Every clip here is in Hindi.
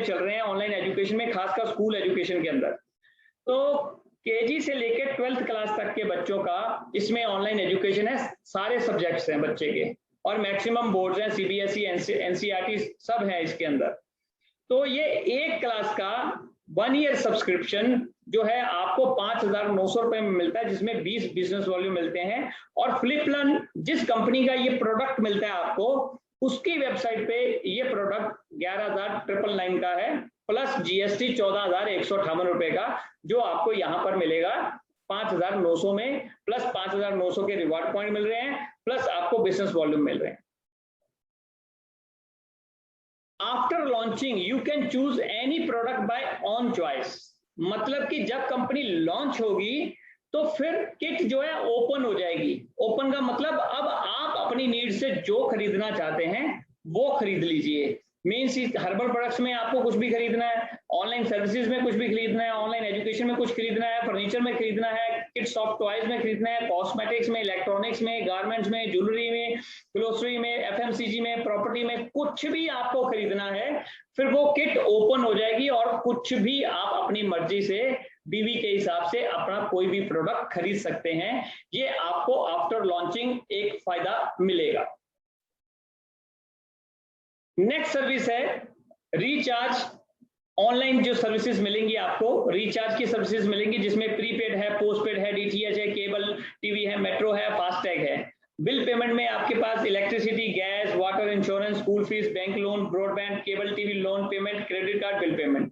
चल रहे हैं ऑनलाइन एजुकेशन में, खासकर स्कूल एजुकेशन के अंदर। तो केजी से लेकर 12th क्लास तक के बच्चों का इसमें ऑनलाइन एजुकेशन है, सारे सब्जेक्ट्स हैं बच्चे के, और मैक्सिमम बोर्ड्स हैं, सीबीएसई, एनसीईआरटी सब है इसके अंदर। तो ये एक क्लास का 1 ईयर सब्सक्रिप्शन जो है आपको 5,900 रुपए में मिलता है, जिसमें 20 बिजनेस वॉल्यूम मिलते हैं। और फ्लिपलर्न जिस कंपनी का ये प्रोडक्ट मिलता है आपको, उसकी वेबसाइट पे ये प्रोडक्ट 11,999 का है, प्लस जीएसटी 14,158 रुपए का, जो आपको यहाँ पर मिलेगा 5,900 में, प्लस 5,900 के रिवार्ड पॉइंट मिल रहे हैं, प्लस आपको बिजनेस वॉल्यूम मिल रहे हैं। After launching you can choose any product by on choice, मतलब कि जब कंपनी लॉन्च होगी तो फिर किट जो है ओपन हो जाएगी। ओपन का मतलब अब आप अपनी नीड से जो खरीदना चाहते हैं वो खरीद लीजिए। मीन्स हर्बल प्रोडक्ट्स में आपको कुछ भी खरीदना है, ऑनलाइन सर्विसेज में कुछ भी खरीदना है, ऑनलाइन एजुकेशन में कुछ खरीदना है, फर्नीचर में खरीदना है, किड्स सॉफ्ट टॉयज में खरीदना है, कॉस्मेटिक्स में, इलेक्ट्रॉनिक्स में, गारमेंट्स में, ज्वेलरी में, ग्रोसरी में, एफएमसीजी में, प्रॉपर्टी में, कुछ भी आपको खरीदना है, फिर वो किट ओपन हो जाएगी और कुछ भी आप अपनी मर्जी से बीवी के हिसाब से अपना कोई भी प्रोडक्ट खरीद सकते हैं। ये आपको आफ्टर लॉन्चिंग एक फायदा मिलेगा। नेक्स्ट सर्विस है रिचार्ज। ऑनलाइन जो सर्विसेज मिलेंगी आपको, रिचार्ज की सर्विसेज मिलेंगी, जिसमें प्रीपेड है, पोस्टपेड है, डीटीएच है, केबल टीवी है, मेट्रो है, फास्टैग है। बिल पेमेंट में आपके पास electricity, gas, water, insurance, school fees, bank loan, broadband, cable TV loan payment, credit card bill payment.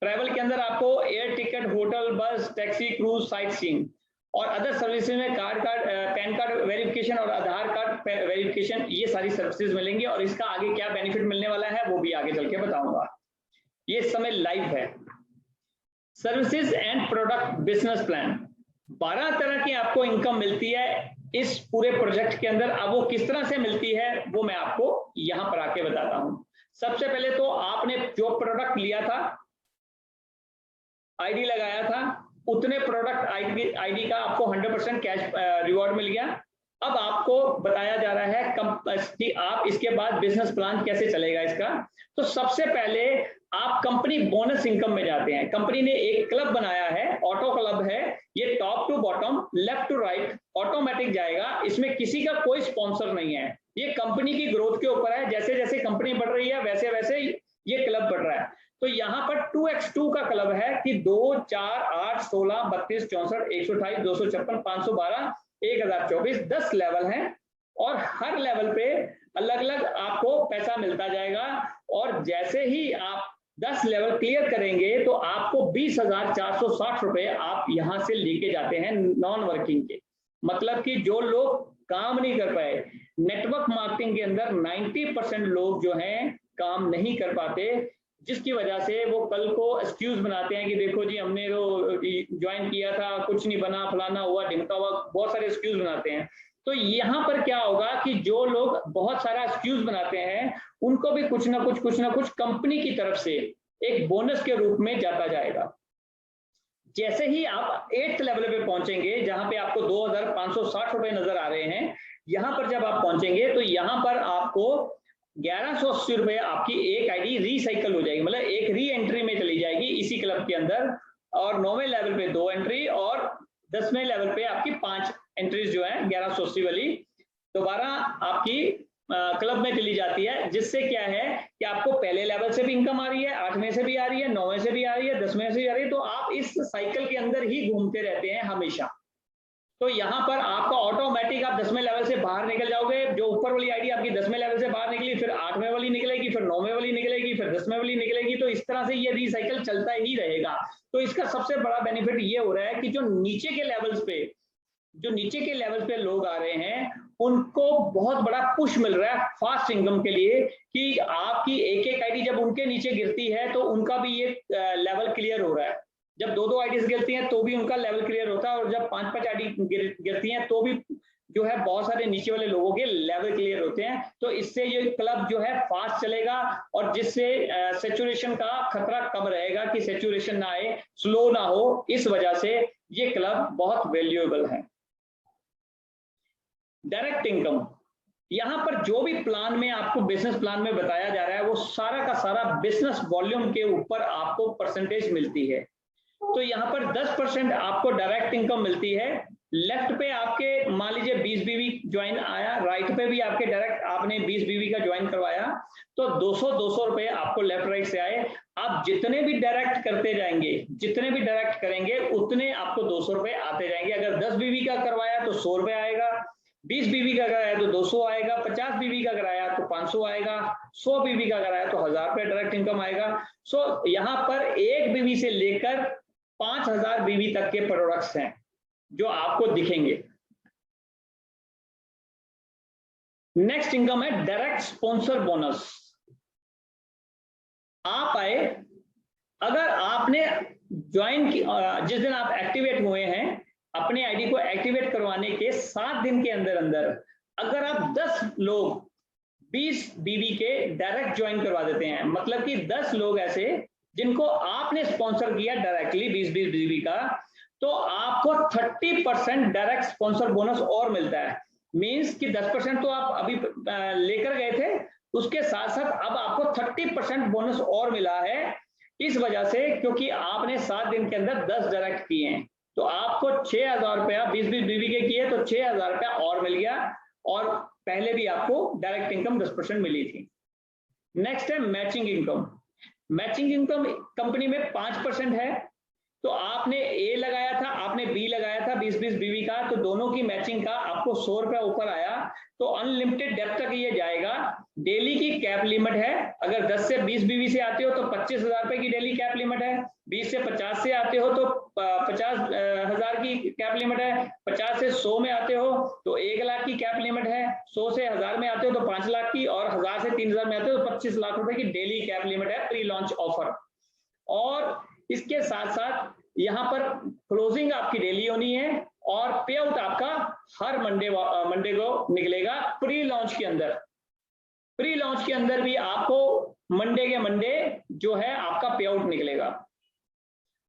Travel के अंदर आपको air ticket, hotel, bus, taxi, cruise, sightseeing. और अदर सर्विसेज में पैन कार्ड वेरिफिकेशन और आधार कार्ड वेरिफिकेशन, ये सारी सर्विसेज मिलेंगी। और इसका आगे क्या बेनिफिट मिलने वाला है वो भी आगे चल के बताऊंगा। ये समय लाइव है। Services and product business plan, 12 तरह की आपको इनकम मिलती है इस पूरे प्रोजेक्ट के अंदर। अब वो किस तरह से मिलती है वो मैं आपको यहां पर आके बताता हूं। सबसे पहले तो आपने जो प्रोडक्ट लिया था, आईडी लगाया था, उतने प्रोडक्ट आईडी का आपको 100% कैश रिवॉर्ड मिल गया। अब आपको बताया जा रहा है कि आप इसके बाद बिजनेस प्लान कैसे चलेगा इसका। तो सबसे पहले आप कंपनी बोनस इनकम में जाते हैं। कंपनी ने एक क्लब बनाया है, ऑटो क्लब है, ये top to bottom, left to right automatic जाएगा। इसमें किसी का कोई स्पॉन्सर नहीं है, ये कंपनी की ग्रोथ के ऊपर है। जैसे जैसे कंपनी बढ़ रही है वैसे वैसे ये क्लब बढ़ रहा है। तो यहाँ पर 2x2 का क्लब है कि 2, 4, 8, 16, 32, 64, 128, 256, 512, 1024, 10 लेवल हैं। और हर लेवल पे अलग अलग आपको पैसा मिलता जाएगा। और जैसे ही आप 10 लेवल क्लियर करेंगे तो आपको 20,460 रुपए आप यहां से लेके जाते हैं नॉन वर्किंग के। मतलब कि जो लोग काम नहीं कर पाए, नेटवर्क मार्केटिंग के अंदर 90% लोग जो हैं काम नहीं कर पाते, जिसकी वजह से वो कल को एक्सक्यूज बनाते हैं कि देखो जी हमने तो ज्वाइन किया था, कुछ नहीं बना, फलाना हुआ, ढिमका हुआ, बहुत सारे एक्सक्यूज बनाते हैं। तो यहाँ पर क्या होगा कि जो लोग बहुत सारा एक्सक्यूज बनाते हैं उनको भी कुछ ना कुछ कंपनी की तरफ से एक बोनस के रूप में जाता जाएगा। जैसे ही आप 8th लेवल पे पहुंचेंगे, जहां पे आपको 2,560 रुपए नजर आ रहे हैं, यहां पर जब आप पहुंचेंगे तो यहां पर आपको 1180 रुपए आपकी एक आईडी रिसाइकल हो जाएगी, मतलब एक री एंट्री में चली जाएगी इसी क्लब के अंदर। और 9वें लेवल पे 2 एंट्री और 10वें लेवल पे आपकी 5 एंट्रीज जो है 1180 वाली दोबारा आपकी क्लब में चली जाती है। जिससे क्या है कि आपको पहले लेवल से भी इनकम आ रही है, 8वें से भी आ रही है, 9वें से भी आ रही है, 10वें से भी आ रही है। तो आप इस साइकिल के अंदर ही घूमते रहते हैं हमेशा। तो यहाँ पर आपका ऑटोमेटिक आप 10वें लेवल से बाहर निकल जाओगे। जो ऊपर वाली आईडी आपकी 10वें लेवल से बाहर निकली, फिर 8वें वाली निकलेगी, फिर 9वें वाली निकलेगी, फिर 10वें वाली निकलेगी। तो इस तरह से ये रिसाइकिल चलता ही रहेगा। तो इसका सबसे बड़ा बेनिफिट ये हो रहा है कि जो नीचे के लेवल्स पे लोग आ रहे हैं उनको बहुत बड़ा पुश मिल रहा है फास्ट इनकम के लिए, कि आपकी एक एक आईडी जब उनके नीचे गिरती है तो उनका भी ये लेवल क्लियर हो रहा है। जब 2-2 आईडीज गिरती हैं तो भी उनका लेवल क्लियर होता है, और जब 5-5 आईडी गिरती हैं तो भी जो है बहुत सारे नीचे वाले लोगों के लेवल क्लियर होते हैं। तो इससे ये क्लब जो है फास्ट चलेगा, और जिससे सैचुरेशन का खतरा कम रहेगा कि सैचुरेशन ना आए, स्लो ना हो। इस वजह से ये क्लब बहुत वैल्यूएबल है। डायरेक्ट इनकम, यहाँ पर जो भी प्लान में आपको बिजनेस प्लान में बताया जा रहा है वो सारा का सारा बिजनेस वॉल्यूम के ऊपर आपको परसेंटेज मिलती है। तो यहाँ पर 10% आपको डायरेक्ट इनकम मिलती है। लेफ्ट पे आपके मान लीजिए 20 बीवी ज्वाइन आया, राइट पे भी आपके डायरेक्ट आपने 20 बीवी का ज्वाइन करवाया, तो 200 रुपए आपको लेफ्ट राइट से आए। आप जितने भी डायरेक्ट करते जाएंगे, जितने भी डायरेक्ट करेंगे उतने आपको 200 रुपए आते जाएंगे। अगर 10 बीवी का करवाया तो 100 रुपए आएगा, 20 बीवी का कराया तो 200 आएगा, 50 बीवी का कराया तो 500 आएगा, 100 बीवी का कराया तो 1000 रुपए डायरेक्ट इनकम आएगा। सो यहाँ पर 1 बीवी से लेकर 5000 बीवी तक के प्रोडक्ट्स हैं जो आपको दिखेंगे। नेक्स्ट इनकम है डायरेक्ट स्पॉन्सर बोनस। आप आए, अगर आपने ज्वाइन की, जिस दिन आप एक्टिवेट हुए हैं, अपने आईडी को एक्टिवेट करवाने के 7 दिन के अंदर अंदर अगर आप 10 लोग 20 बीवी के डायरेक्ट ज्वाइन करवा देते हैं, मतलब कि 10 लोग ऐसे जिनको आपने स्पॉन्सर किया डायरेक्टली 20-20 बीवी का, तो आपको 30% डायरेक्ट स्पॉन्सर बोनस और मिलता है। मींस कि 10% तो आप अभी लेकर गए थे, उसके साथ साथ अब आपको 30% बोनस और मिला है। इस वजह से क्योंकि आपने 7 दिन के अंदर 10 डायरेक्ट किए हैं, तो आपको 6000 रुपया 20-20 बीवी के किए तो 6000 रुपया और मिल गया, और पहले भी आपको डायरेक्ट इनकम 10% मिली थी। नेक्स्ट है matching income. Matching income company में 5% है। तो आपने ए लगाया था, आपने बी लगाया था 20-20 बीवी का, तो दोनों की मैचिंग का आपको 100 रुपया ऊपर आया, तो अनलिमिटेड डेप्थ तक ये जाएगा। डेली की कैप लिमिट है, अगर 10 से 20 बीवी से आते हो तो 25,000 रुपए की डेली कैप लिमिट है, 20 से 50 से आते हो तो 50,000 की कैप लिमिट है, 50 से 100 में आते हो तो 1 लाख की कैप लिमिट है, 100 से 1000 में आते हो तो 5 लाख की, और 1000 से 3000 में आते हो तो 25 लाख रुपए की डेली कैप लिमिट है प्री लॉन्च ऑफर। और इसके साथ साथ यहाँ पर क्लोजिंग आपकी डेली होनी है, और पे आउट आपका हर मंडे को निकलेगा प्री लॉन्च के अंदर। प्री लॉन्च के अंदर भी आपको मंडे के मंडे जो है आपका पे आउट निकलेगा।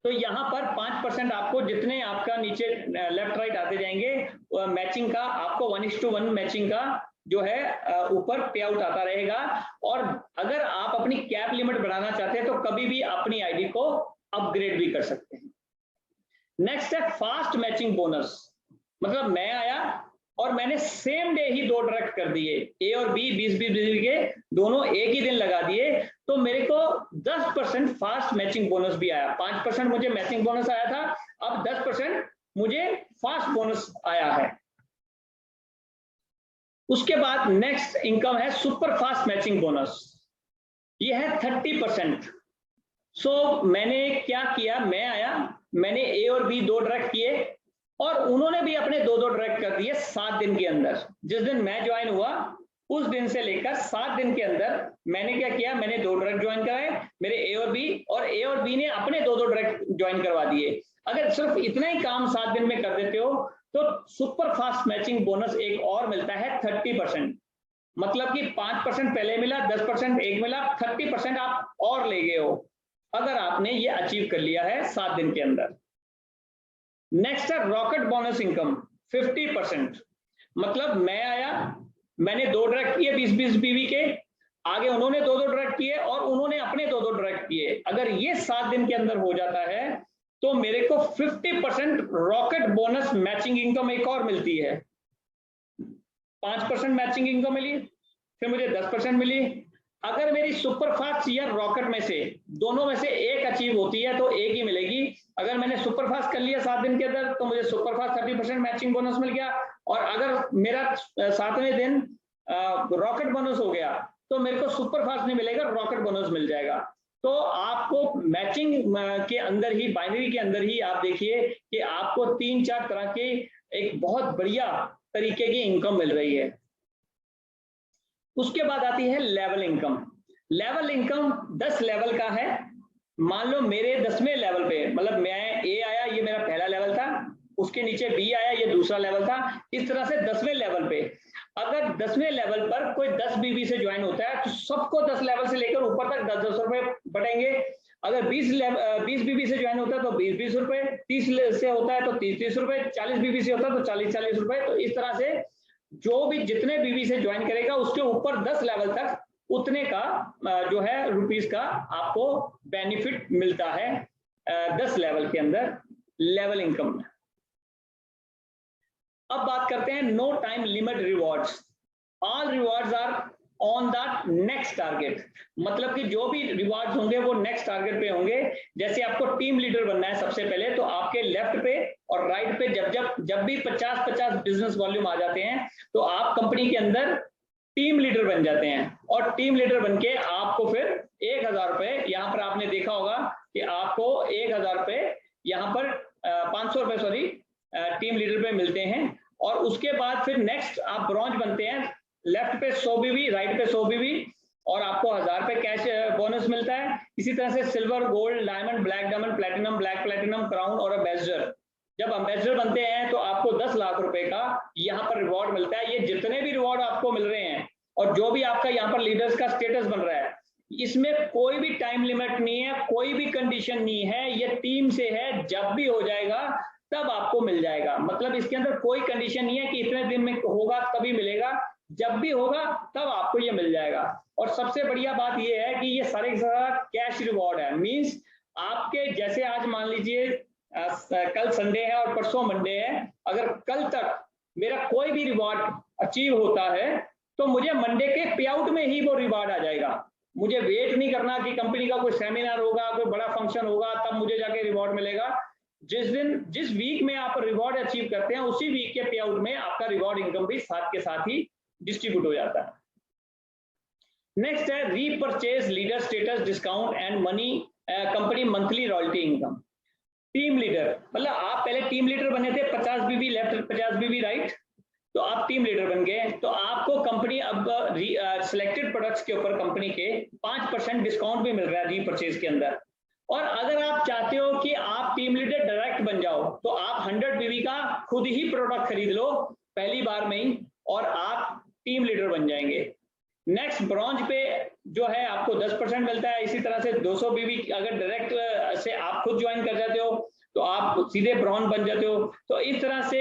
तो यहाँ पर 5% आपको जितने आपका नीचे लेफ्ट राइट आते जाएंगे मैचिंग का, आपको 1:1 मैचिंग का जो है ऊपर पे आउट आता रहेगा। और अगर आप अपनी कैप लिमिट बढ़ाना चाहते हैं तो कभी भी अपनी आईडी को अपग्रेड भी कर सकते हैं। नेक्स्ट है फास्ट मैचिंग बोनस। मतलब मैं आया और मैंने सेम डे ही 2 डायरेक्ट कर दिए, ए और बी 20-20 बीवी के दोनों एक ही दिन लगा दिए, तो मेरे को 10% फास्ट मैचिंग बोनस भी आया। 5% मुझे मैचिंग बोनस आया था, अब 10% मुझे फास्ट बोनस आया है। उसके बाद नेक्स्ट इनकम है सुपर फास्ट मैचिंग बोनस, ये है 30%। सो मैंने क्या किया, मैं आया, मैंने ए और बी 2 डायरेक्ट किए, और उन्होंने भी अपने 2-2 डायरेक्ट कर दिए 7 दिन के अंदर। जिस दिन मैं ज्वाइन हुआ उस दिन से लेकर 7 दिन के अंदर मैंने क्या किया, मैंने 2 डायरेक्ट ज्वाइन कराए, मेरे ए और बी ने अपने 2-2 डायरेक्ट ज्वाइन करवा दिए। अगर सिर्फ इतना ही काम 7 दिन में कर देते हो तो सुपर फास्ट मैचिंग बोनस एक और मिलता है 30%। मतलब कि 5% पहले मिला, 10% एक मिला, 30% आप और ले गए हो अगर आपने ये अचीव कर लिया है 7 दिन के अंदर। नेक्स्ट है रॉकेट बोनस इनकम 50%। मतलब मैं आया, मैंने 2 डायरेक्ट किए 20-20 बीवी के, आगे उन्होंने 2-2 डायरेक्ट किए और उन्होंने अपने 2-2 डायरेक्ट किए। अगर ये 7 दिन के अंदर हो जाता है तो मेरे को 50% रॉकेट बोनस मैचिंग इनकम एक और मिलती है। 5% मैचिंग इनकम मिली, फिर मुझे 10% मिली। अगर मेरी सुपर फास्ट या रॉकेट में से दोनों में से एक अचीव होती है तो एक ही मिलेगी। अगर मैंने सुपर फास्ट कर लिया 7 दिन के अंदर तो मुझे सुपर फास्ट 30% मैचिंग बोनस मिल गया, और अगर मेरा 7वें दिन रॉकेट बोनस हो गया तो मेरे को सुपर फास्ट नहीं मिलेगा, रॉकेट बोनस मिल जाएगा। तो आपको मैचिंग के अंदर ही, बाइनरी के अंदर ही आप देखिए कि आपको 3-4 तरह के एक बहुत बढ़िया तरीके की इनकम मिल रही है। उसके बाद आती है level income. Level income 10 level का है। मान लो मेरे 10वें लेवल पे, मतलब मैं ए आया, ये मेरा पहला लेवल था, उसके नीचे बी आया, ये दूसरा लेवल था, इस तरह से 10वें लेवल पे अगर 10वें लेवल पर कोई 10 बीवी से ज्वाइन होता है तो सबको 10 लेवल से लेकर ऊपर तक 10-10 रुपए बटेंगे। अगर 20 बीवी से ज्वाइन होता है तो 20-20 रुपए, 30 से होता है तो 30-30 रुपए, 40 बीवी से होता है तो 40-40 रुपए। तो इस तरह से जो भी जितने बीवी से ज्वाइन करेगा उसके ऊपर 10 लेवल तक उतने का जो है रुपीस का आपको बेनिफिट मिलता है 10 लेवल के अंदर लेवल इनकम में। अब बात करते हैं no time limit rewards. All rewards are on the next target, मतलब कि जो भी रिवॉर्ड्स होंगे वो नेक्स्ट टारगेट पे होंगे। जैसे आपको टीम लीडर बनना है सबसे पहले, तो आपके लेफ्ट पे और राइट पे जब भी 50-50 बिजनेस वॉल्यूम आ जाते हैं तो आप कंपनी के अंदर टीम लीडर बन जाते हैं, और टीम लीडर बनके आपको फिर 1000 रुपए, यहाँ पर आपने देखा होगा कि आपको 1000 रुपए यहाँ पर 500 रुपए सॉरी टीम लीडर पे मिलते हैं। और उसके बाद फिर नेक्स्ट आप ब्रॉन्ज बनते हैं, लेफ्ट पे 100 बीवी, राइट पे 100 बीवी, और आपको 1000 रुपए कैश बोनस मिलता है। इसी तरह से silver, gold, diamond, black diamond, platinum, black platinum, crown और एम्बेसडर। जब एम्बेसडर बनते हैं तो आपको 10 लाख रुपए का यहाँ पर रिवॉर्ड मिलता है। ये जितने भी रिवॉर्ड आपको मिल रहे हैं और जो भी आपका यहाँ पर लीडर्स का स्टेटस बन रहा है, इसमें कोई भी टाइम लिमिट नहीं है, कोई भी कंडीशन नहीं है, ये टीम से है, जब भी हो जाएगा तब आपको मिल जाएगा। मतलब इसके अंदर कोई कंडीशन नहीं है कि इतने दिन में होगा तभी मिलेगा, जब भी होगा तब आपको ये मिल जाएगा। और सबसे बढ़िया बात ये है कि ये सारे के सारा कैश रिवॉर्ड है। मींस आपके जैसे आज मान लीजिए कल संडे है और परसों मंडे है, अगर कल तक मेरा कोई भी रिवॉर्ड अचीव होता है तो मुझे मंडे के पे आउट में ही वो रिवॉर्ड आ जाएगा। मुझे वेट नहीं करना कि कंपनी का कोई सेमिनार होगा, कोई बड़ा फंक्शन होगा तब मुझे जाके रिवॉर्ड मिलेगा। जिस वीक में आप रिवॉर्ड अचीव करते हैं उसी वीक के पे आउट में आपका रिवॉर्ड इनकम भी साथ के साथ ही डिस्ट्रीब्यूट हो जाता है। नेक्स्ट है repurchase leader status discount and money company monthly royalty income. Team leader मतलब आप पहले टीम लीडर बने थे, 50 बीबी लेफ्ट 50 बीबी राइट, तो आप टीम लीडर बन गए, तो आपको कंपनी अब सिलेक्टेड प्रोडक्ट्स के ऊपर कंपनी के 5% डिस्काउंट भी मिल रहा है रीपरचेज के अंदर। और अगर आप चाहते हो कि आप टीम लीडर डायरेक्ट बन जाओ तो आप 100 बीबी का खुद ही प्रोडक्ट खरीद लो पहली बार में ही और आप टीम लीडर बन जाएंगे। नेक्स्ट ब्रॉन्ज पे जो है आपको 10% मिलता है। इसी तरह से 200 बीबी अगर डायरेक्ट से आप खुद ज्वाइन कर जाते हो तो आप सीधे ब्रॉन्ज बन जाते हो। तो इस तरह से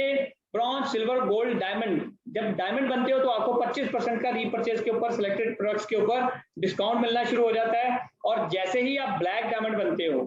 ब्रॉन्ज, सिल्वर, गोल्ड, डायमंड, जब डायमंड बनते हो तो आपको 25% का रीपरचेज के ऊपर सिलेक्टेड प्रोडक्ट्स के ऊपर डिस्काउंट मिलना शुरू हो जाता है। और जैसे ही आप ब्लैक डायमंड बनते हो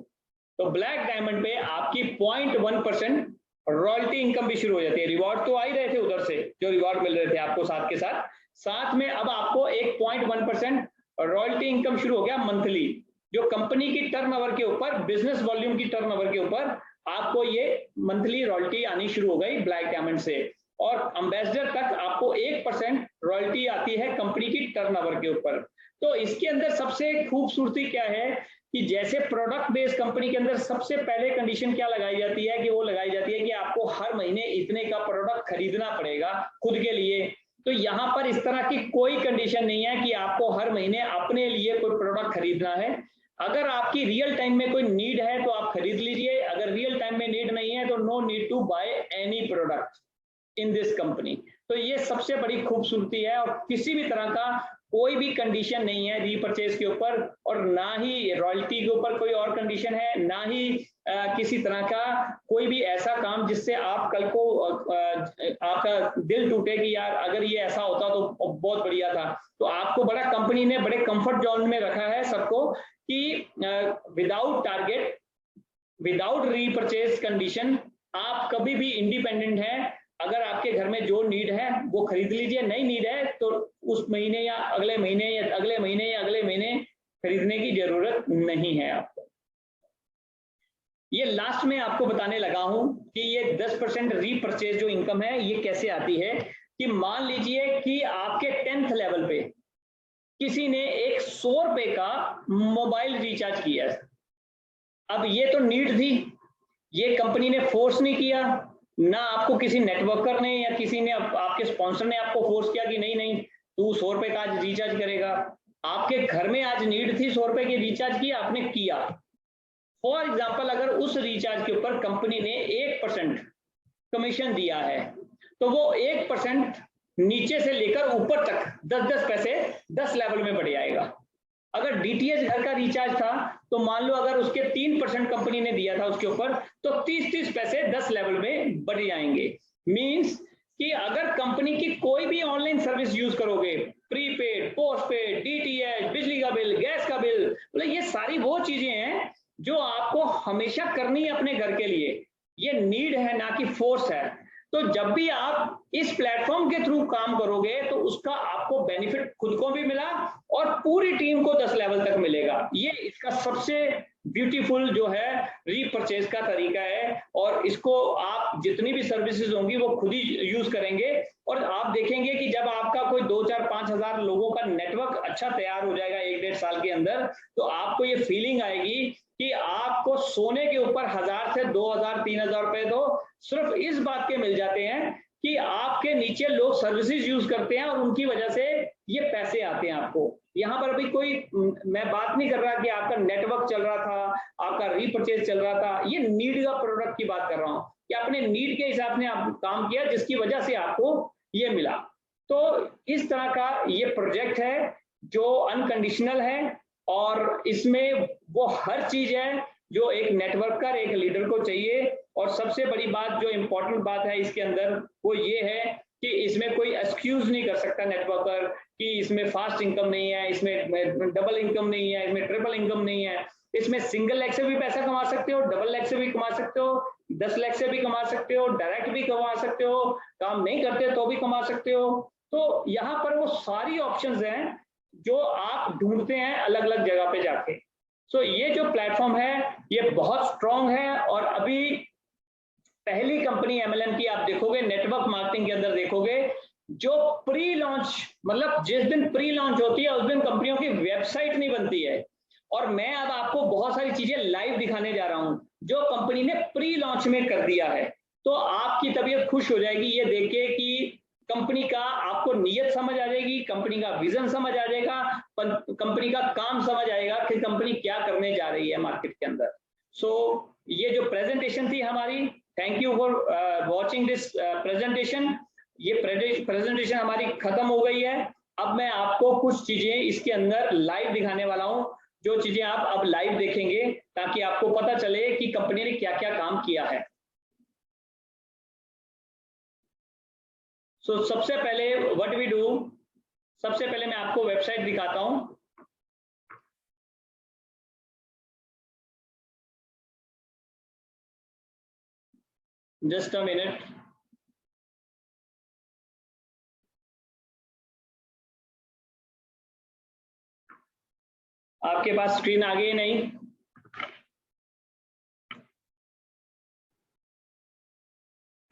तो ब्लैक डायमंड पे आपकी 0.1% रॉयल्टी इनकम भी शुरू हो जाती है। रिवॉर्ड तो आ ही रहे थे उधर से, जो रिवॉर्ड मिल रहे थे आपको साथ के साथ में अब आपको एक 0.1% रॉयल्टी इनकम शुरू हो गया मंथली, जो कंपनी की टर्नओवर के ऊपर, बिजनेस वॉल्यूम की टर्नओवर के ऊपर आपको ये मंथली रॉयल्टी आनी शुरू हो गई ब्लैक डायमंड से। और एम्बेसडर तक आपको 1% रॉयल्टी आती है कंपनी की टर्नओवर के ऊपर। तो इसके अंदर सबसे खूबसूरती क्या है कि जैसे प्रोडक्ट बेस्ड कंपनी के अंदर सबसे पहले कंडीशन क्या लगाई जाती है कि वो लगाई जाती है कि आपको हर महीने इतने का प्रोडक्ट खरीदना पड़ेगा खुद के लिए। तो यहाँ पर इस तरह की कोई कंडीशन नहीं है कि आपको हर महीने अपने लिए कोई प्रोडक्ट खरीदना है। अगर आपकी रियल टाइम में कोई नीड है तो आप खरीद लीजिए, अगर रियल टाइम में नीड नहीं है तो no need to buy any product in this company. तो ये सबसे बड़ी खूबसूरती है और किसी भी तरह का कोई भी कंडीशन नहीं है रीपरचेज के ऊपर, और ना ही रॉयल्टी के ऊपर कोई और कंडीशन है, ना ही किसी तरह का कोई भी ऐसा काम जिससे आप कल को आपका दिल टूटे कि यार अगर ये ऐसा होता तो बहुत बढ़िया था। तो आपको बड़ा कंपनी ने बड़े कंफर्ट जोन में रखा है सबको कि without target, without repurchase condition आप कभी भी इंडिपेंडेंट हैं। अगर आपके घर में जो नीड है वो खरीद लीजिए, नहीं नीड है तो उस महीने या अगले महीने या अगले महीने या अगले महीने खरीदने की जरूरत नहीं है आपको। ये लास्ट में आपको बताने लगा हूं कि ये 10% रीपरचेज जो इनकम है ये कैसे आती है। कि मान लीजिए कि आपके 10th लेवल पे किसी ने एक 100 रुपए का मोबाइल रिचार्ज किया। अब ये तो नीड थी, ये कंपनी ने फोर्स नहीं किया, ना आपको किसी नेटवर्कर ने या किसी ने आपके स्पॉन्सर ने आपको फोर्स किया कि नहीं नहीं तू 100 रुपए का आज रिचार्ज करेगा। आपके घर में आज नीड थी 100 रुपए की रिचार्ज की, आपने किया। फॉर एग्जाम्पल अगर उस रिचार्ज के ऊपर कंपनी ने 1% कमीशन दिया है तो वो 1% नीचे से लेकर ऊपर तक 10-10 पैसे 10 लेवल में बढ़ जाएगा। अगर डीटीएच घर का रिचार्ज था तो मान लो अगर उसके 3% कंपनी ने दिया था उसके ऊपर तो 30-30 पैसे 10 लेवल में बढ़ जाएंगे। मींस कि अगर कंपनी की कोई भी ऑनलाइन सर्विस यूज करोगे, प्रीपेड, पोस्टपेड, डीटीएच, बिजली का बिल, गैस का बिल, मतलब ये सारी वो चीजें हैं जो आपको हमेशा करनी है अपने घर के लिए। ये नीड है ना कि फोर्स है। तो जब भी आप इस प्लेटफॉर्म के थ्रू काम करोगे तो उसका आपको बेनिफिट खुद को भी मिला और पूरी टीम को 10 लेवल तक मिलेगा। ये इसका सबसे ब्यूटीफुल जो है रीपरचेज का तरीका है, और इसको आप जितनी भी सर्विसेज होंगी वो खुद ही यूज करेंगे, और आप देखेंगे कि जब आपका कोई 2, 4, 5 हजार लोगों का नेटवर्क अच्छा तैयार हो जाएगा 1-1.5 साल के अंदर, तो आपको ये फीलिंग आएगी कि आपको सोने के ऊपर 1000 से 2000, 3000 रुपए तो सिर्फ इस बात के मिल जाते हैं कि आपके नीचे लोग सर्विसेज यूज करते हैं और उनकी वजह से ये पैसे आते हैं आपको। यहाँ पर अभी कोई मैं बात नहीं कर रहा कि आपका नेटवर्क चल रहा था, आपका रीपरचेज चल रहा था, ये नीड का प्रोडक्ट की बात कर रहा हूँ कि अपने नीड के हिसाब से आप काम किया जिसकी वजह से आपको ये मिला। तो इस तरह का ये प्रोजेक्ट है जो अनकंडीशनल है, और इसमें वो हर चीज है जो एक नेटवर्कर, एक लीडर को चाहिए। और सबसे बड़ी बात जो इंपॉर्टेंट बात है इसके अंदर वो ये है कि इसमें कोई एक्सक्यूज नहीं कर सकता नेटवर्कर कि इसमें फास्ट इनकम नहीं है, इसमें डबल इनकम नहीं है, इसमें ट्रिपल इनकम नहीं है। इसमें सिंगल लेग से भी पैसा कमा सकते हो, डबल लेग से भी कमा सकते हो, 10 लाख से भी कमा सकते हो, डायरेक्ट भी कमा सकते हो, काम नहीं करते तो भी कमा सकते हो। तो यहाँ पर वो सारी ऑप्शंस हैं जो आप ढूंढते हैं अलग अलग जगह पे जाके। सो ये जो प्लेटफॉर्म है ये बहुत स्ट्रांग है, और अभी पहली कंपनी एमएलएम की आप देखोगे नेटवर्क मार्केटिंग के अंदर देखोगे, जो प्री लॉन्च, मतलब जिस दिन प्री लॉन्च होती है उस दिन कंपनियों की वेबसाइट नहीं बनती है। और मैं अब आपको बहुत सारी चीजें लाइव दिखाने जा रहा हूं जो कंपनी ने प्री लॉन्च में कर दिया है। तो आपकी तबीयत खुश हो जाएगी ये देख के कि कंपनी का आपको नीयत समझ आ जाएगी, कंपनी का विजन समझ आ जाएगा, कंपनी का काम समझ आएगा कि कंपनी क्या करने जा रही है मार्केट के अंदर। सो ये जो प्रेजेंटेशन थी हमारी, thank you for watching this presentation. ये प्रेजेंटेशन हमारी खत्म हो गई है। अब मैं आपको कुछ चीजें इसके अंदर लाइव दिखाने वाला हूं, जो चीजें आप अब लाइव देखेंगे ताकि आपको पता चले कि कंपनी ने क्या क्या काम किया है। सो सबसे पहले व्हाट वी डू, सबसे पहले मैं आपको वेबसाइट दिखाता हूं। Just a minute. आपके पास स्क्रीन आ गई नहीं?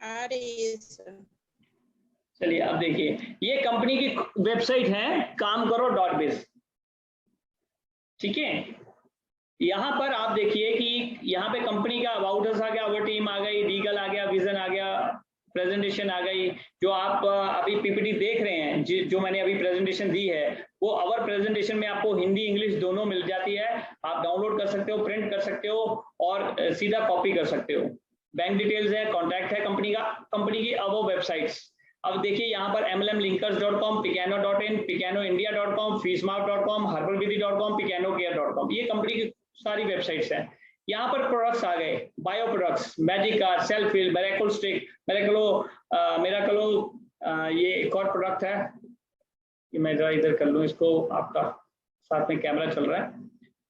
आ रही है सर। चलिए अब देखिए, ये कंपनी की वेबसाइट है कामकरो.biz। ठीक है, यहाँ पर आप देखिए कि यहाँ पे कंपनी का अबाउट अस आ गया, अवर टीम आ गई, लीगल आ गया, विजन आ गया, प्रेजेंटेशन आ गई। जो आप अभी पीपीटी देख रहे हैं, जो मैंने अभी प्रेजेंटेशन दी है, वो अवर प्रेजेंटेशन में आपको हिंदी इंग्लिश दोनों मिल जाती है। आप डाउनलोड कर सकते हो, प्रिंट कर सकते हो और सीधा कॉपी कर सकते हो। बैंक डिटेल्स है, कॉन्टैक्ट है कंपनी का, कंपनी की अबव वेबसाइट्स। अब देखिए यहाँ पर mlmlinkers.com, picano.in, picanoindia.com, feesmark.com, harbalvidhi.com, picanoCare.com, ये कंपनी की सारी वेबसाइट्स हैं। यहाँ पर प्रोडक्ट्स आ गए, बायो प्रोडक्ट्स, मैजिका, सेल्फिल, मेरेकल स्टिक, मेराकलो, ये एक और प्रोडक्ट है कि मैं जरा इधर कर लूँ इसको, आपका साथ में कैमरा चल रहा है।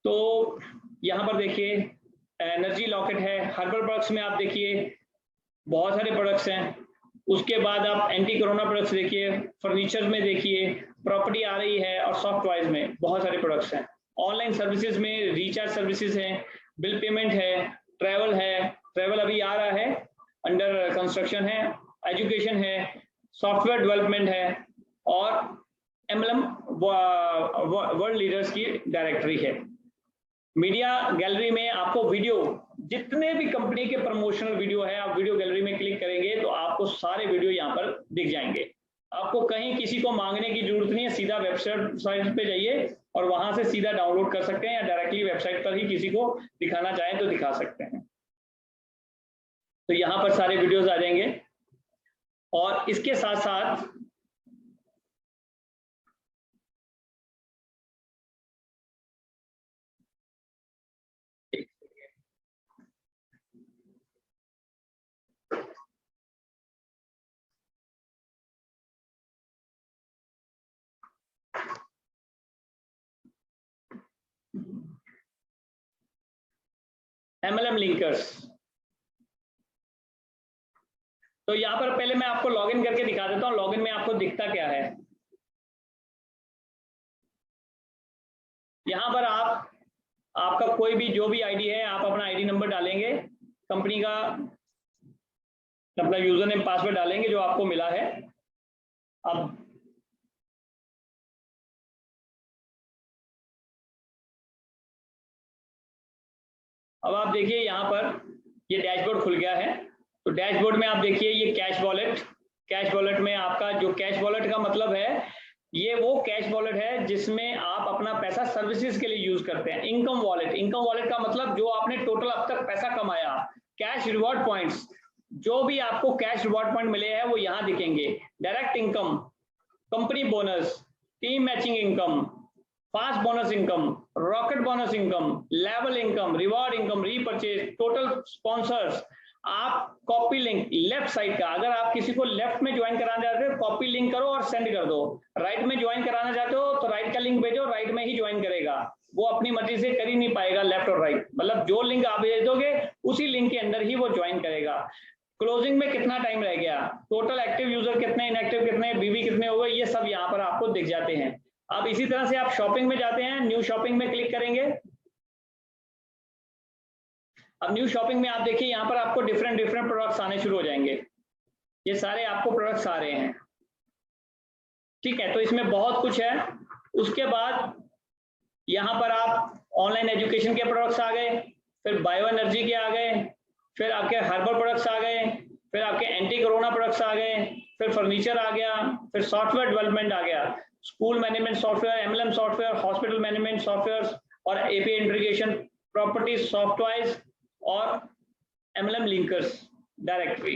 तो यहाँ पर देखिए एनर्जी लॉकेट है, हर्बल प्रोडक्ट्स में आप देखिए बहुत सारे प्रोडक्ट्स हैं। उसके बाद आप एंटी कोरोना प्रोडक्ट्स देखिए, फर्नीचर में देखिए, प्रॉपर्टी आ रही है, और सॉफ्ट टॉयज में बहुत सारे प्रोडक्ट्स हैं। ऑनलाइन सर्विसेज में रिचार्ज सर्विसेज हैं, बिल पेमेंट है, ट्रैवल है, ट्रैवल अभी आ रहा है, अंडर कंस्ट्रक्शन है, एजुकेशन है, सॉफ्टवेयर डेवलपमेंट है, और एमएलएम वर्ल्ड लीडर्स की डायरेक्टरी है। मीडिया गैलरी में आपको वीडियो, जितने भी कंपनी के प्रमोशनल वीडियो है, आप वीडियो गैलरी में क्लिक करेंगे तो आपको सारे वीडियो यहाँ पर दिख जाएंगे। आपको कहीं किसी को मांगने की जरूरत नहीं है, सीधा वेबसाइट पे जाइए और वहां से सीधा डाउनलोड कर सकते हैं, या डायरेक्टली वेबसाइट पर ही किसी को दिखाना चाहें तो दिखा सकते हैं। तो यहाँ पर सारे वीडियोज आ जाएंगे, और इसके साथ साथ MLM लिंकर्स। तो यहाँ पर पहले मैं आपको लॉगिन करके दिखा देता हूँ, लॉगिन में आपको दिखता क्या है। यहाँ पर आपका कोई भी जो भी आईडी है, आप अपना आईडी नंबर डालेंगे, कंपनी का अपना यूजर नेम पासवर्ड डालेंगे जो आपको मिला है। अब आप देखिए यहाँ पर ये डैशबोर्ड खुल गया है। तो डैशबोर्ड में आप देखिए ये कैश वॉलेट में आपका जो कैश वॉलेट का मतलब है, ये वो कैश वॉलेट है जिसमें आप अपना पैसा सर्विसेज के लिए यूज करते हैं। इनकम वॉलेट का मतलब जो आपने टोटल अब तक पैसा कमाया। कैश रिवॉर्ड पॉइंट्स, जो भी आपको कैश रिवॉर्ड पॉइंट मिले हैं वो यहाँ दिखेंगे। Direct income, company bonus, team matching income, fast bonus income, rocket bonus income, level income, reward income, repurchase, total sponsors. आप कॉपी लिंक लेफ्ट साइड का, अगर आप किसी को लेफ्ट में ज्वाइन कराना चाहते हो कॉपी लिंक करो और सेंड कर दो। राइट में ज्वाइन कराना चाहते हो तो राइट का लिंक भेजो, राइट में ही ज्वाइन करेगा। वो अपनी मर्जी से कर ही नहीं पाएगा लेफ्ट और राइट, मतलब जो लिंक आप भेज दोगे उसी लिंक के अंदर ही वो ज्वाइन करेगा। क्लोजिंग में कितना टाइम रह गया, टोटल एक्टिव यूजर कितने, इनएक्टिव कितने, बीवी कितने हो गए, ये सब यहाँ पर आपको दिख जाते हैं। अब इसी तरह से आप शॉपिंग में जाते हैं, न्यू शॉपिंग में क्लिक करेंगे। अब न्यू शॉपिंग में आप देखिए यहाँ पर आपको डिफरेंट प्रोडक्ट्स आने शुरू हो जाएंगे। ये सारे आपको प्रोडक्ट्स आ रहे हैं, ठीक है। तो इसमें बहुत कुछ है। उसके बाद यहाँ पर आप ऑनलाइन एजुकेशन के प्रोडक्ट्स आ गए, फिर बायो एनर्जी के आ गए, फिर आपके हर्बल प्रोडक्ट्स आ गए, फिर आपके एंटी कोरोना प्रोडक्ट्स आ गए, फिर फर्नीचर आ गया, फिर सॉफ्टवेयर डेवलपमेंट आ गया, school management software, MLM software, hospital management software और API इंटीग्रेशन, प्रॉपर्टी सॉफ्टवेयर और MLM लिंकर्स डायरेक्टरी।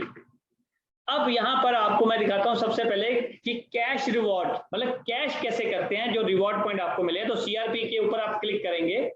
अब यहाँ पर आपको मैं दिखाता हूँ सबसे पहले कि कैश रिवॉर्ड मतलब कैश कैसे करते हैं, जो रिवॉर्ड पॉइंट आपको मिले। तो CRP के ऊपर आप क्लिक करेंगे।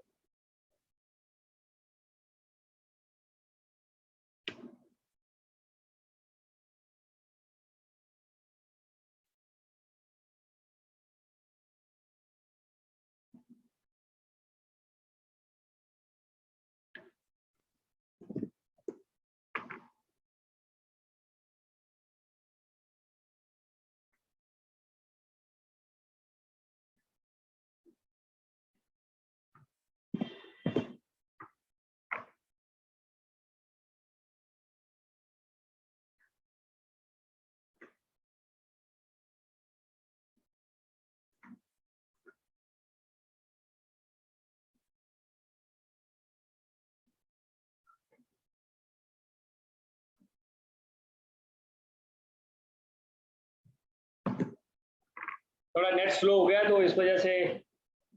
थोड़ा नेट स्लो हो गया तो इस वजह से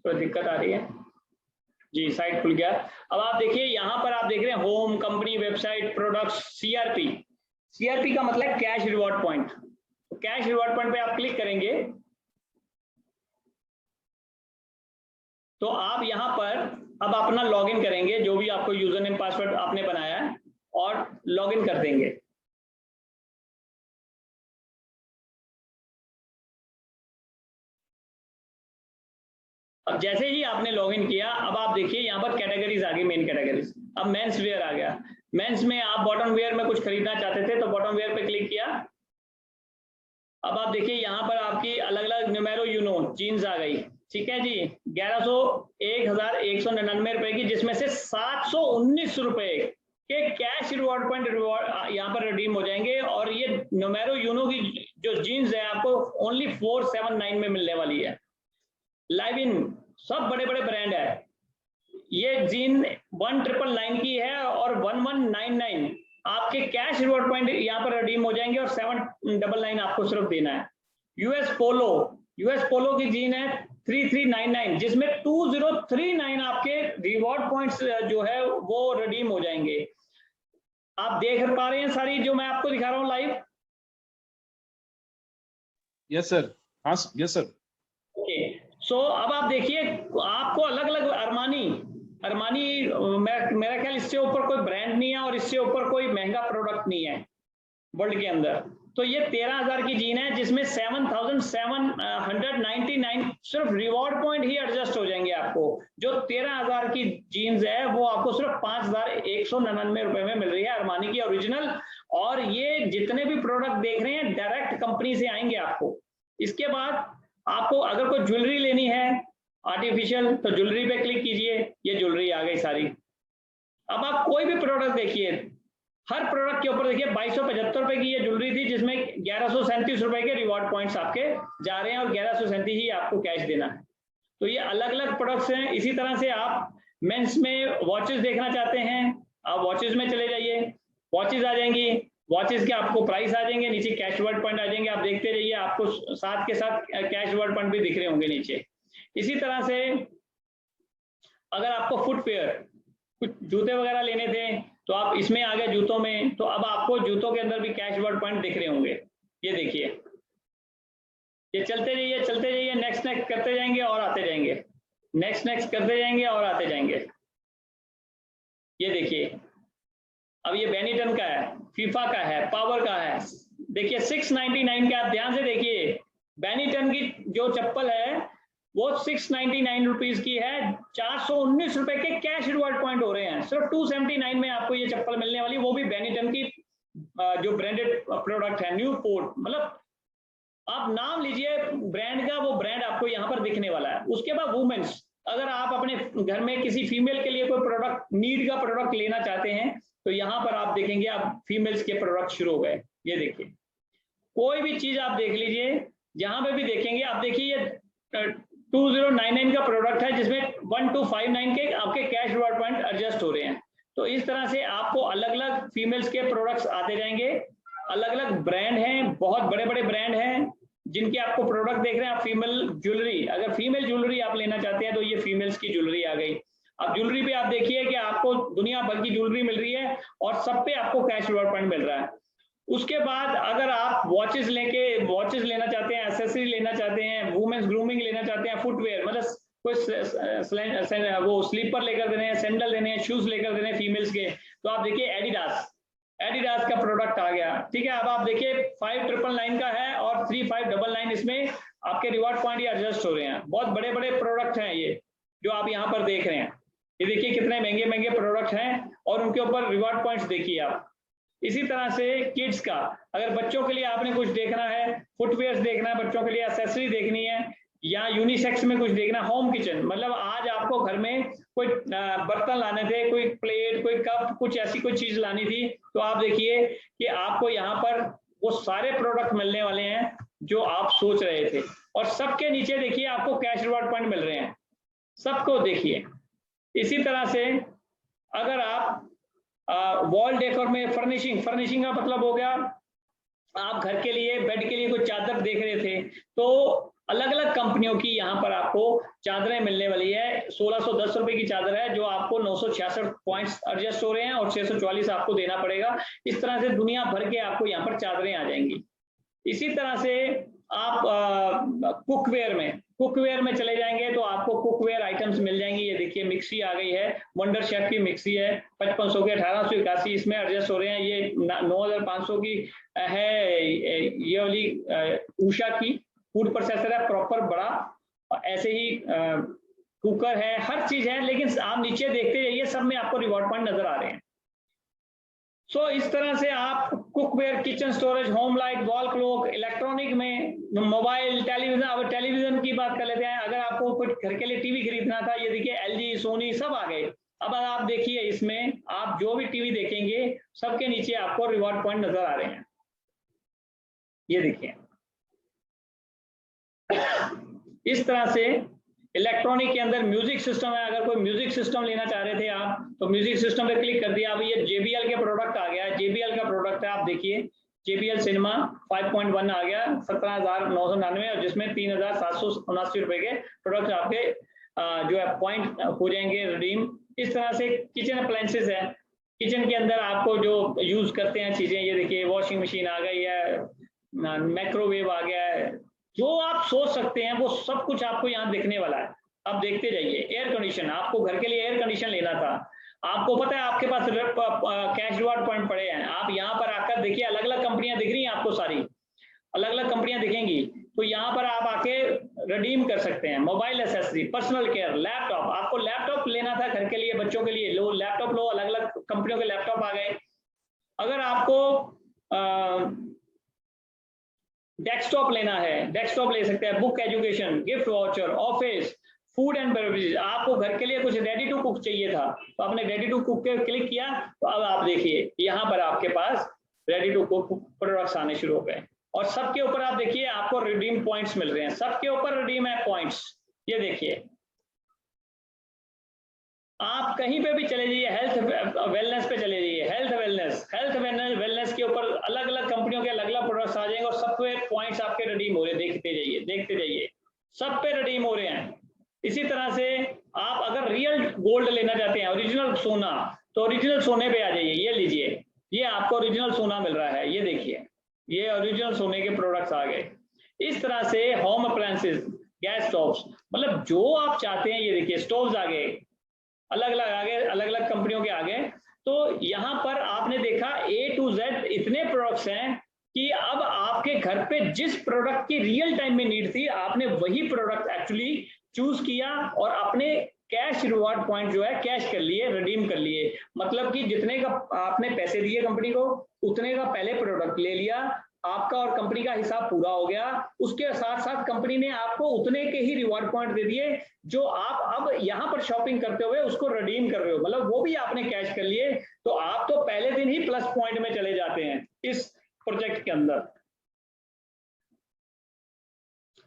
थोड़ा दिक्कत आ रही है। जी साइट खुल गया। अब आप देखिए यहाँ पर आप देख रहे हैं home, company, website, products, CRP का मतलब cash reward point. Cash reward point पे आप क्लिक करेंगे तो आप यहाँ पर अब अपना लॉगिन करेंगे, जो भी आपको यूजर नेम पासवर्ड आपने बनाया है, और लॉगिन कर देंगे। अब जैसे ही आपने लॉगिन किया, अब आप देखिए यहाँ पर कैटेगरीज आ गई, मेन कैटेगरीज। अब मेंस वेयर आ गया। मेंस में आप बॉटम वेयर में कुछ खरीदना चाहते थे तो बॉटम वेयर पे क्लिक किया। अब आप देखिए यहाँ पर आपकी अलग अलग न्यूमेरो यूनो जीन्स आ गई, ठीक है जी। 1199 रुपए की, जिसमें से 719 रुपए के कैश रिवॉर्ड पॉइंट यहाँ पर रिडीम हो जाएंगे। और ये न्यूमेरो यूनो की जो जीन्स है आपको ओनली 479 में मिलने वाली है। लाइव इन सब बड़े बड़े ब्रांड है। ये जीन 1999 की है और 1199 आपके कैश रिवॉर्ड पॉइंट यहाँ पर रिडीम हो जाएंगे और 799 आपको सिर्फ देना है। यूएस पोलो की जीन है 3399, जिसमें 2039 आपके रिवॉर्ड पॉइंट्स जो है वो रिडीम हो जाएंगे। आप देख पा रहे हैं सारी जो मैं आपको दिखा रहा हूँ लाइव? Yes sir. हाँ यस सर। ओके, सो अब आप देखिए आपको अलग अलग अरमानी मेरा ख्याल इससे ऊपर कोई ब्रांड नहीं है और इससे ऊपर कोई महंगा प्रोडक्ट नहीं है। वर्ल्ड के अंदर। तो ये 13,000 की जीन है जिसमें 7,799 सिर्फ रिवॉर्ड पॉइंट ही एडजस्ट हो जाएंगे आपको। जो 13,000 की जीन्स है वो आपको सिर्फ 5,199 रुपए में मिल रही है, अरमानी की ओरिजिनल। और ये जितने भी प्रोडक्ट देख रहे हैं डायरेक्ट कंपनी से आएंगे आपको। इसके बाद आपको अगर कोई ज्वेलरी लेनी है आर्टिफिशियल, तो ज्वेलरी पे क्लिक कीजिए, ये ज्वेलरी आ गई सारी। अब आप कोई भी प्रोडक्ट देखिए, हर प्रोडक्ट के ऊपर देखिए 2275 रुपए की ये ज्वेलरी थी जिसमें 1137 रुपए के रिवॉर्ड पॉइंट्स आपके जा रहे हैं और 1137 ही आपको कैश देना है। तो ये अलग अलग प्रोडक्ट्स हैं। इसी तरह से आप मेंस में वॉचेस देखना चाहते हैं, आप वॉचेस में चले जाइए, वॉचेस आ जाएंगी, वॉचेस के आपको प्राइस आ जाएंगे, नीचे कैश रिवॉर्ड पॉइंट आ जाएंगे, आप देखते रहिए, आपको साथ के साथ कैश रिवॉर्ड पॉइंट भी दिख रहे होंगे नीचे। इसी तरह से अगर आपको फुटवेयर कुछ जूते वगैरह लेने थे तो आप इसमें आ गए जूतों में, तो अब आपको जूतों के अंदर भी कैश रिवॉर्ड पॉइंट दिख रहे होंगे। ये देखिए, ये चलते जाइए, नेक्स्ट नेक्स्ट करते जाएंगे और आते जाएंगे, नेक्स्ट नेक्स्ट करते जाएंगे और आते जाएंगे। ये देखिए, अब ये बेनिटन का है, फीफा का है, पावर का है। देखिए 699 के, आप ध्यान से देखिए, बेनिटन की जो चप्पल है वो 699 रुपीज की है, 419 रुपए के कैश रिवॉर्ड पॉइंट हो रहे हैं। सिर्फ 279 में आपको ये चप्पल मिलने वाली, वो भी बेनिटन की जो ब्रांडेड प्रोडक्ट है, न्यू पोर्ट। मतलब आप नाम लीजिए ब्रांड का, वो ब्रांड आपको यहाँ पर दिखने वाला है। उसके बाद वुमेन्स, अगर आप अपने घर में किसी फीमेल के लिए कोई प्रोडक्ट, नीड का प्रोडक्ट लेना चाहते हैं, तो यहाँ पर आप देखेंगे आप फीमेल्स के प्रोडक्ट शुरू हो गए। ये देखिए, कोई भी चीज आप देख लीजिए, जहां पे भी देखेंगे आप देखिए, ये 2099 का प्रोडक्ट है जिसमें 1259 के आपके कैश रिवॉर्ड पॉइंट एडजस्ट हो रहे हैं। तो इस तरह से आपको अलग अलग फीमेल्स के प्रोडक्ट्स आते जाएंगे। अलग अलग ब्रांड हैं, बहुत बड़े बड़े ब्रांड हैं जिनके आपको प्रोडक्ट देख रहे हैं आप। फीमेल ज्वेलरी, अगर फीमेल ज्वेलरी आप लेना चाहते हैं तो ये फीमेल्स की ज्वेलरी आ गई। अब ज्वेलरी पे आप देखिए कि आपको दुनिया भर की ज्वेलरी मिल रही है और सब पे आपको कैश रिवॉर्ड पॉइंट मिल रहा है। उसके बाद अगर आप वॉचेस लेना चाहते हैं, एक्सेसरी लेना चाहते हैं, वुमेन्स ग्रूमिंग लेना चाहते हैं, फुटवेयर मतलब कोई वो स्लीपर लेकर देने हैं, सैंडल लेने हैं, शूज लेकर देने हैं फीमेल्स के, तो आप देखिए एडिडास का प्रोडक्ट आ गया। ठीक है, अब आप देखिए 5999 का है और 3599 इसमें आपके रिवॉर्ड पॉइंट एडजस्ट हो रहे हैं। बहुत बड़े बड़े प्रोडक्ट हैं ये जो आप यहाँ पर देख रहे हैं। ये देखिए कितने महंगे महंगे प्रोडक्ट हैं और उनके ऊपर रिवॉर्ड पॉइंट्स देखिए आप। इसी तरह से किड्स का, अगर बच्चों के लिए आपने कुछ देखना है, फुटवेयर्स देखना है बच्चों के लिए, एक्सेसरी देखनी है, या यूनिसेक्स में कुछ देखना, होम किचन, मतलब आज आपको घर में कोई बर्तन लाने थे, कोई प्लेट, कोई कप, कुछ ऐसी कोई चीज लानी थी, तो आप देखिए कि आपको यहाँ पर वो सारे प्रोडक्ट मिलने वाले हैं जो आप सोच रहे थे। और सबके नीचे देखिए आपको कैश रिवॉर्ड पॉइंट मिल रहे हैं, सबको देखिए। इसी तरह से अगर आप वॉल डेकोर में फर्निशिंग का मतलब हो गया, आप घर के लिए, बेड के लिए कोई चादर देख रहे थे, तो अलग अलग कंपनियों की यहाँ पर आपको चादरें मिलने वाली है। 1610 रुपए की चादर है जो आपको 966 पॉइंट्स एडजस्ट हो रहे हैं और 644 आपको देना पड़ेगा। इस तरह से दुनिया भर के आपको यहाँ पर चादरें आ जाएंगी। इसी तरह से आप कुकवेयर में चले जाएंगे तो आपको कुकवेयर आइटम्स मिल जाएंगी। ये देखिए मिक्सी आ गई है, वंडर शेफ की मिक्सी है, 5500 के 1881 इसमें एडजस्ट हो रहे हैं। ये 9500 की है, ये वाली उषा की फूड प्रोसेसर है, प्रॉपर बड़ा। ऐसे ही कुकर है, हर चीज है, लेकिन आप नीचे देखते जाइए सब में आपको रिवॉर्ड पॉइंट नजर आ रहे हैं। सो इस तरह से आप cookware, kitchen storage, home light, wall clock, electronic में मोबाइल, टेलीविजन, अब टेलीविजन की बात कर लेते हैं। अगर आपको कुछ घर के लिए टीवी खरीदना था, ये देखिए एलजी, सोनी सब आ गए। अब आप देखिए इसमें आप जो भी टीवी देखेंगे सबके नीचे आपको रिवॉर्ड पॉइंट नजर आ रहे हैं। ये देखिए इस तरह से इलेक्ट्रॉनिक के अंदर म्यूजिक सिस्टम है। अगर कोई म्यूजिक सिस्टम लेना चाह रहे थे आप, तो म्यूजिक सिस्टम पे क्लिक कर दिया। अब ये JBL के प्रोडक्ट आ गया है, JBL का प्रोडक्ट है, आप देखिए JBL सिनेमा 5.1 आ गया 17,999, और जिसमें 3,779 रुपए के प्रोडक्ट आपके जो है पॉइंट हो जाएंगे रिडीम। इस तरह से किचन अप्लायंसेस है, किचन के अंदर आपको जो यूज करते हैं चीजें, ये देखिए वॉशिंग मशीन आ गई है, माइक्रोवेव आ गया है, जो आप सोच सकते हैं वो सब कुछ आपको यहाँ दिखने वाला है। अब देखते जाइए। एयर कंडीशन, आपको घर के लिए एयर कंडीशन लेना था, आपको पता है आपके पास कैश रिवॉर्ड पॉइंट पड़े हैं, आप यहाँ पर आकर देखिए, अलग अलग कंपनियां दिख रही हैं आपको, सारी अलग अलग कंपनियां दिखेंगी, तो यहाँ पर आप आके रिडीम कर सकते हैं। Mobile accessory, personal care, laptop, आपको लैपटॉप लेना था घर के लिए, बच्चों के लिए, लो लैपटॉप लो, अलग अलग कंपनियों के लैपटॉप आ गए। अगर आपको डेस्कटॉप लेना है, डेस्कटॉप ले सकते हैं, book education, gift voucher, office, food and beverages, आपको घर के लिए कुछ रेडी टू कुक चाहिए था, तो आपने रेडी टू कुक पे क्लिक किया, तो अब आप देखिए यहाँ पर आपके पास रेडी टू कुक प्रोडक्ट्स आने शुरू हो गए, और सबके ऊपर आप देखिए आपको रिडीम पॉइंट्स मिल रहे हैं, सबके ऊपर रिडीम है पॉइंट्स। ये देखिए, आप कहीं पे भी चले जाइए, हेल्थ वेलनेस पे चले जाइए, हेल्थ वेलनेस के ऊपर अलग अलग कंपनियों के अलग अलग प्रोडक्ट्स आ जाएंगे, और सब पे पॉइंट्स आपके रिडीम हो रहे हैं, देखते जाइए, सब पे रिडीम हो रहे हैं। इसी तरह से आप अगर रियल गोल्ड लेना चाहते हैं, ओरिजिनल सोना, तो ओरिजिनल सोने पे आ जाइए, ये लीजिए, ये आपको ओरिजिनल सोना मिल रहा है, ये देखिए, ये ओरिजिनल सोने के प्रोडक्ट्स आ गए। इस तरह से होम अप्लायंसेस, गैस स्टोव्स, मतलब जो आप चाहते हैं, ये देखिए स्टोव्स आ गए, अलग अलग कंपनियों के आगे। तो यहाँ पर आपने देखा A to Z इतने प्रोडक्ट्स हैं कि अब आपके घर पे जिस प्रोडक्ट की रियल टाइम में नीड थी, आपने वही प्रोडक्ट एक्चुअली चूज किया और अपने कैश रिवॉर्ड पॉइंट जो है कैश कर लिए, रिडीम कर लिए। मतलब कि जितने का आपने पैसे दिए कंपनी को, उतने का पहले प्रोडक्ट ले लिया, आपका और कंपनी का हिसाब पूरा हो गया। उसके साथ साथ कंपनी ने आपको उतने के ही रिवॉर्ड पॉइंट दे दिए जो आप अब यहाँ पर शॉपिंग करते हुए उसको रिडीम कर रहे हो, मतलब वो भी आपने कैश कर लिए। तो आप तो पहले दिन ही प्लस पॉइंट में चले जाते हैं इस प्रोजेक्ट के अंदर।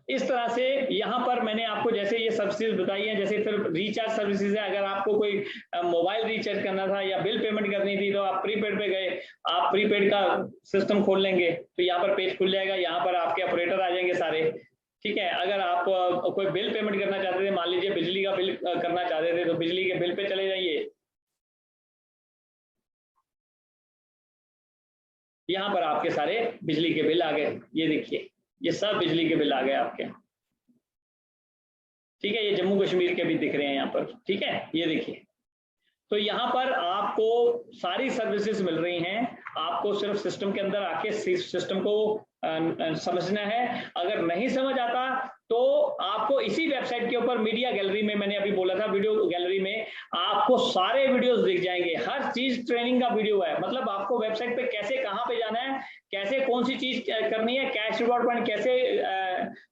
इस तरह से यहाँ पर मैंने आपको जैसे ये सर्विसेज बताई हैं, जैसे फिर रिचार्ज सर्विसेज है, अगर आपको कोई मोबाइल रिचार्ज करना था या बिल पेमेंट करनी थी, तो आप प्रीपेड पे गए, आप प्रीपेड का सिस्टम खोल लेंगे, तो यहाँ पर पेज खुल जाएगा, यहाँ पर आपके ऑपरेटर आ जाएंगे सारे, ठीक है। अगर आप कोई बिल पेमेंट करना चाहते थे, मान लीजिए बिजली का बिल करना चाहते थे, तो बिजली के बिल पे चले जाइए, यहाँ पर आपके सारे बिजली के बिल आ गए, ये देखिए, ये सब बिजली के बिल आ गए आपके, ठीक है। ये जम्मू कश्मीर के भी दिख रहे हैं यहाँ पर, ठीक है, ये देखिए। तो यहाँ पर आपको सारी सर्विसेज मिल रही हैं, आपको सिर्फ सिस्टम के अंदर आके सिस्टम को समझना है। अगर नहीं समझ आता तो आपको इसी वेबसाइट के ऊपर मीडिया गैलरी में, मैंने अभी बोला था वीडियो गैलरी में, आपको सारे वीडियोस दिख जाएंगे, हर चीज ट्रेनिंग का वीडियो है। मतलब आपको वेबसाइट पे कैसे, कहाँ पे जाना है, कैसे कौन सी चीज करनी है, कैश रिवॉर्ड पॉइंट कैसे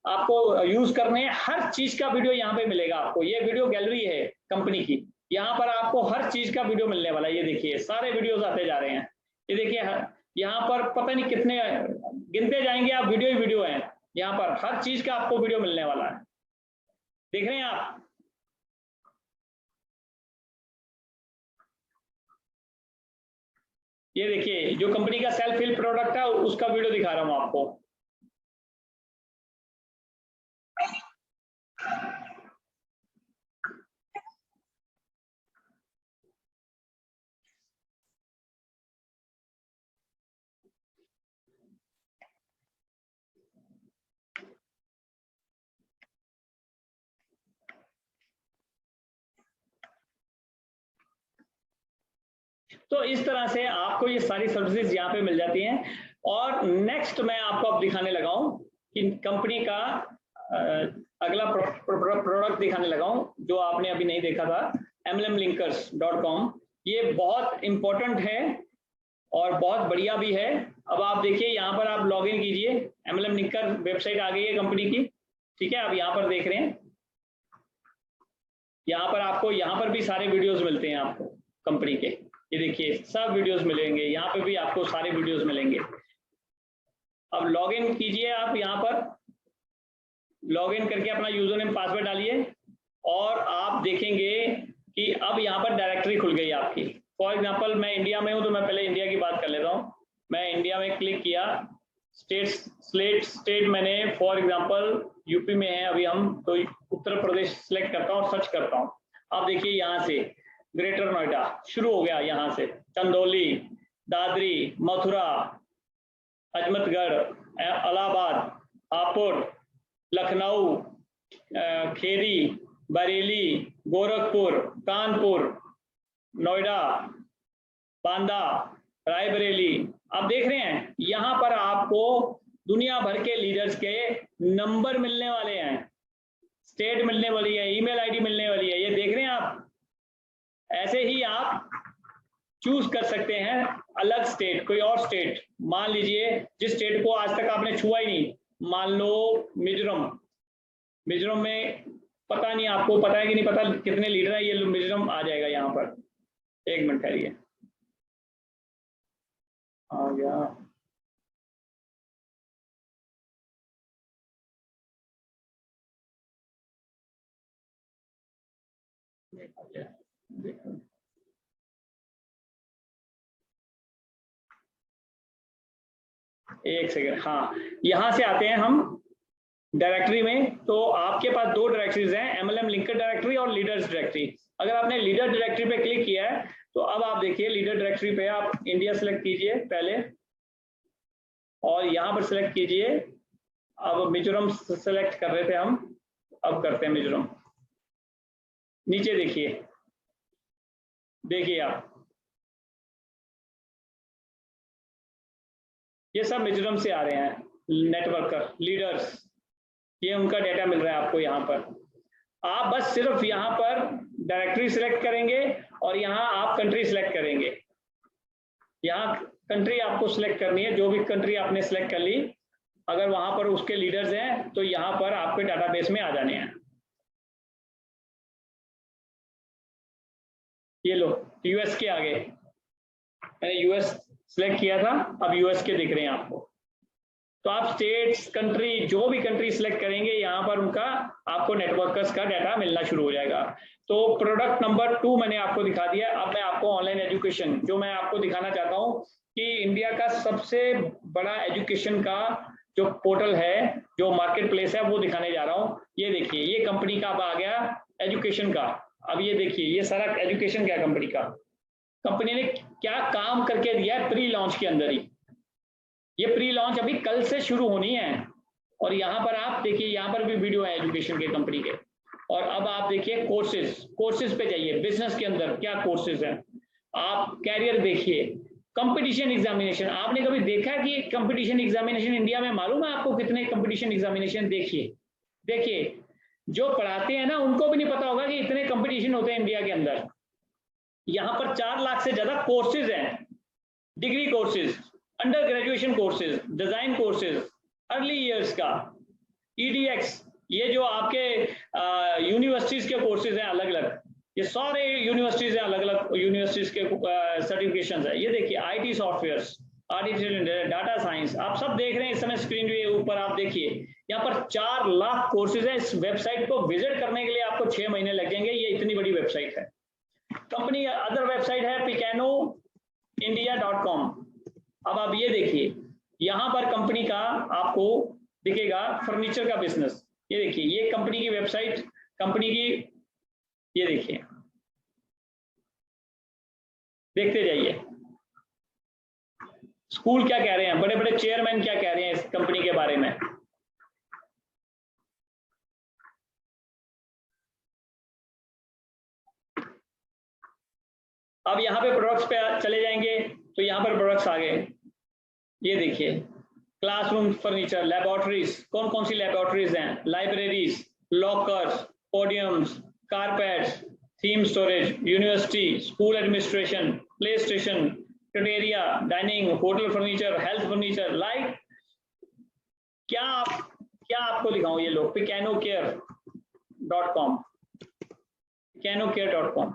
आपको यूज करने हैं, हर चीज का वीडियो यहाँ पे मिलेगा आपको। ये वीडियो गैलरी है कंपनी की, यहाँ पर आपको हर चीज का वीडियो मिलने वाला है। ये देखिए सारे वीडियोस आते जा रहे हैं, ये देखिए यहाँ पर पता नहीं कितने, गिनते जाएंगे आप, वीडियो ही वीडियो हैं, यहाँ पर हर चीज का आपको वीडियो मिलने वाला है, देख रहे हैं आप। ये देखिए जो कंपनी का सेल्फ हेल्प प्रोडक्ट है उसका वीडियो दिखा रहा हूं आपको। तो इस तरह से आपको ये सारी सर्विसेज यहाँ पे मिल जाती हैं। और नेक्स्ट मैं आपको अब दिखाने लगा हूँ कि कंपनी का अगला प्रोडक्ट दिखाने लगा हूँ जो आपने अभी नहीं देखा था, mlmlinkers.com। ये बहुत इंपॉर्टेंट है और बहुत बढ़िया भी है। अब आप देखिए यहाँ पर आप लॉग इन कीजिए, MLM लिंकर वेबसाइट आ गई है कंपनी की, ठीक है। आप यहाँ पर देख रहे हैं, यहाँ पर आपको, यहाँ पर भी सारे वीडियोस मिलते हैं आपको कंपनी के, ये देखिए सब वीडियोस मिलेंगे, यहाँ पे भी आपको सारे वीडियोस मिलेंगे। अब लॉग इन कीजिए, आप यहाँ पर लॉग इन करके अपना यूजर नेम पासवर्ड डालिए और आप देखेंगे कि अब यहाँ पर डायरेक्टरी खुल गई आपकी। फॉर एग्जांपल मैं इंडिया में हूँ तो मैं पहले इंडिया की बात कर लेता हूँ। मैं इंडिया में क्लिक किया, स्टेट मैंने फॉर एग्जांपल यूपी में है अभी हम, तो उत्तर प्रदेश सेलेक्ट करता हूँ, सर्च करता हूँ। आप देखिए यहाँ से ग्रेटर नोएडा शुरू हो गया, यहाँ से चंदौली, दादरी, मथुरा, अजमतगढ़, इलाहाबाद, हापुड़, लखनऊ, खेरी, बरेली, गोरखपुर, कानपुर, नोएडा, बांदा, रायबरेली। आप देख रहे हैं यहाँ पर आपको दुनिया भर के लीडर्स के नंबर मिलने वाले हैं, स्टेट मिलने वाली है, ईमेल आईडी मिलने वाली है, ये देख रहे हैं आप। ऐसे ही आप चूज कर सकते हैं अलग स्टेट, कोई और स्टेट मान लीजिए जिस स्टेट को आज तक आपने छुआ ही नहीं, मान लो मिजोरम। मिजोरम में पता नहीं, आपको पता है कि नहीं पता कितने लीडर हैं, ये मिजोरम आ जाएगा यहाँ पर। एक मिनट ठहरिए, आ गया। एक सेकेंड, हाँ यहां से आते हैं हम डायरेक्टरी में। तो आपके पास दो डायरेक्टरीज हैं, एमएलएम लिंक्ड डायरेक्टरी और लीडर्स डायरेक्टरी। अगर आपने लीडर डायरेक्टरी पे क्लिक किया है तो अब आप देखिए लीडर डायरेक्टरी पे आप इंडिया सेलेक्ट कीजिए पहले, और यहाँ पर सेलेक्ट कीजिए। अब मिजोरम सेलेक्ट कर रहे थे हम, अब करते हैं मिजोरम। नीचे देखिए, देखिए आप, ये सब मिजोरम से आ रहे हैं नेटवर्कर लीडर्स, ये उनका डेटा मिल रहा है आपको यहाँ पर। आप बस सिर्फ यहाँ पर डायरेक्टरी सिलेक्ट करेंगे और यहाँ आप कंट्री सिलेक्ट करेंगे। यहाँ कंट्री आपको सिलेक्ट करनी है, जो भी कंट्री आपने सिलेक्ट कर ली, अगर वहां पर उसके लीडर्स हैं तो यहाँ पर आपके डाटाबेस में आ जाने हैं। ये लो यूएस के आगे, मैंने यूएस सिलेक्ट किया था, अब यूएस के दिख रहे हैं आपको। तो आप स्टेट्स, कंट्री, जो भी कंट्री सिलेक्ट करेंगे यहाँ पर उनका आपको नेटवर्कर्स का डाटा मिलना शुरू हो जाएगा। तो प्रोडक्ट नंबर 2 मैंने आपको दिखा दिया। अब मैं आपको ऑनलाइन एजुकेशन, जो मैं आपको दिखाना चाहता हूँ कि इंडिया का सबसे बड़ा एजुकेशन का जो पोर्टल है, जो मार्केट प्लेस है, वो दिखाने जा रहा हूँ। ये देखिए, ये कंपनी का अब आ गया एजुकेशन का। अब ये देखिए, ये सारा एजुकेशन क्या कंपनी का, कंपनी ने क्या काम करके दिया है प्री लॉन्च के अंदर ही। ये प्री लॉन्च अभी कल से शुरू होनी है, और यहाँ पर आप देखिए, यहाँ पर भी वीडियो है एजुकेशन के कंपनी के। और अब आप देखिए कोर्सेज, कोर्सेज पे जाइए, बिजनेस के अंदर क्या कोर्सेज हैं। आप कैरियर देखिए, कंपटीशन एग्जामिनेशन, आपने कभी देखा कि कंपटीशन एग्जामिनेशन इंडिया में, मालूम है आपको कितने कंपटीशन एग्जामिनेशन? देखिए देखिए, जो पढ़ाते हैं ना उनको भी नहीं पता होगा कि इतने कंपटीशन होते हैं इंडिया के अंदर। यहाँ पर 4 लाख से ज्यादा कोर्सेज हैं, degree courses, under graduation courses, design courses, early years का, ईडीएक्स, ये जो आपके यूनिवर्सिटीज के कोर्सेज हैं अलग अलग, ये सारे यूनिवर्सिटीज हैं अलग अलग यूनिवर्सिटीज के सर्टिफिकेशंस है। ये देखिए IT softwares, artificial data science, आप सब देख रहे हैं इस समय स्क्रीन के ऊपर। आप देखिए यहाँ पर 4 लाख कोर्सेज है। इस वेबसाइट को विजिट करने के लिए आपको 6 महीने लगेंगे, ये इतनी बड़ी वेबसाइट है। कंपनी अदर वेबसाइट है picanoindia.com। अब आप ये देखिए, यहाँ पर कंपनी का आपको दिखेगा फर्नीचर का बिजनेस। ये देखिए, ये कंपनी की वेबसाइट, कंपनी की, ये देखिए, देखते जाइए। स्कूल क्या कह रहे हैं, बड़े बड़े चेयरमैन क्या कह रहे हैं इस कंपनी के बारे में। अब यहाँ पे प्रोडक्ट्स पे चले जाएंगे तो यहाँ पर प्रोडक्ट्स आ गए। ये देखिए, क्लासरूम फर्नीचर, लेबोरेटरीज, कौन कौन सी लेबोरेटरीज हैं, libraries, lockers, podiums, carpets, theme storage, university, school administration, play station, cafeteria, dining, hotel furniture, health furniture, like क्या आपको दिखाऊं, ये लो picanocare.com, picanocare.com,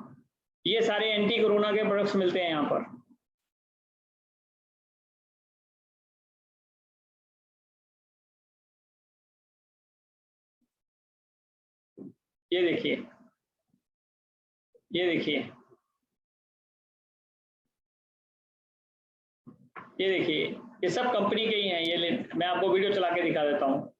ये सारे एंटी कोरोना के प्रोडक्ट्स मिलते हैं यहाँ पर। ये देखिए, ये देखिए, ये देखिए, ये सब कंपनी के ही हैं। ये मैं आपको वीडियो चला के दिखा देता हूँ।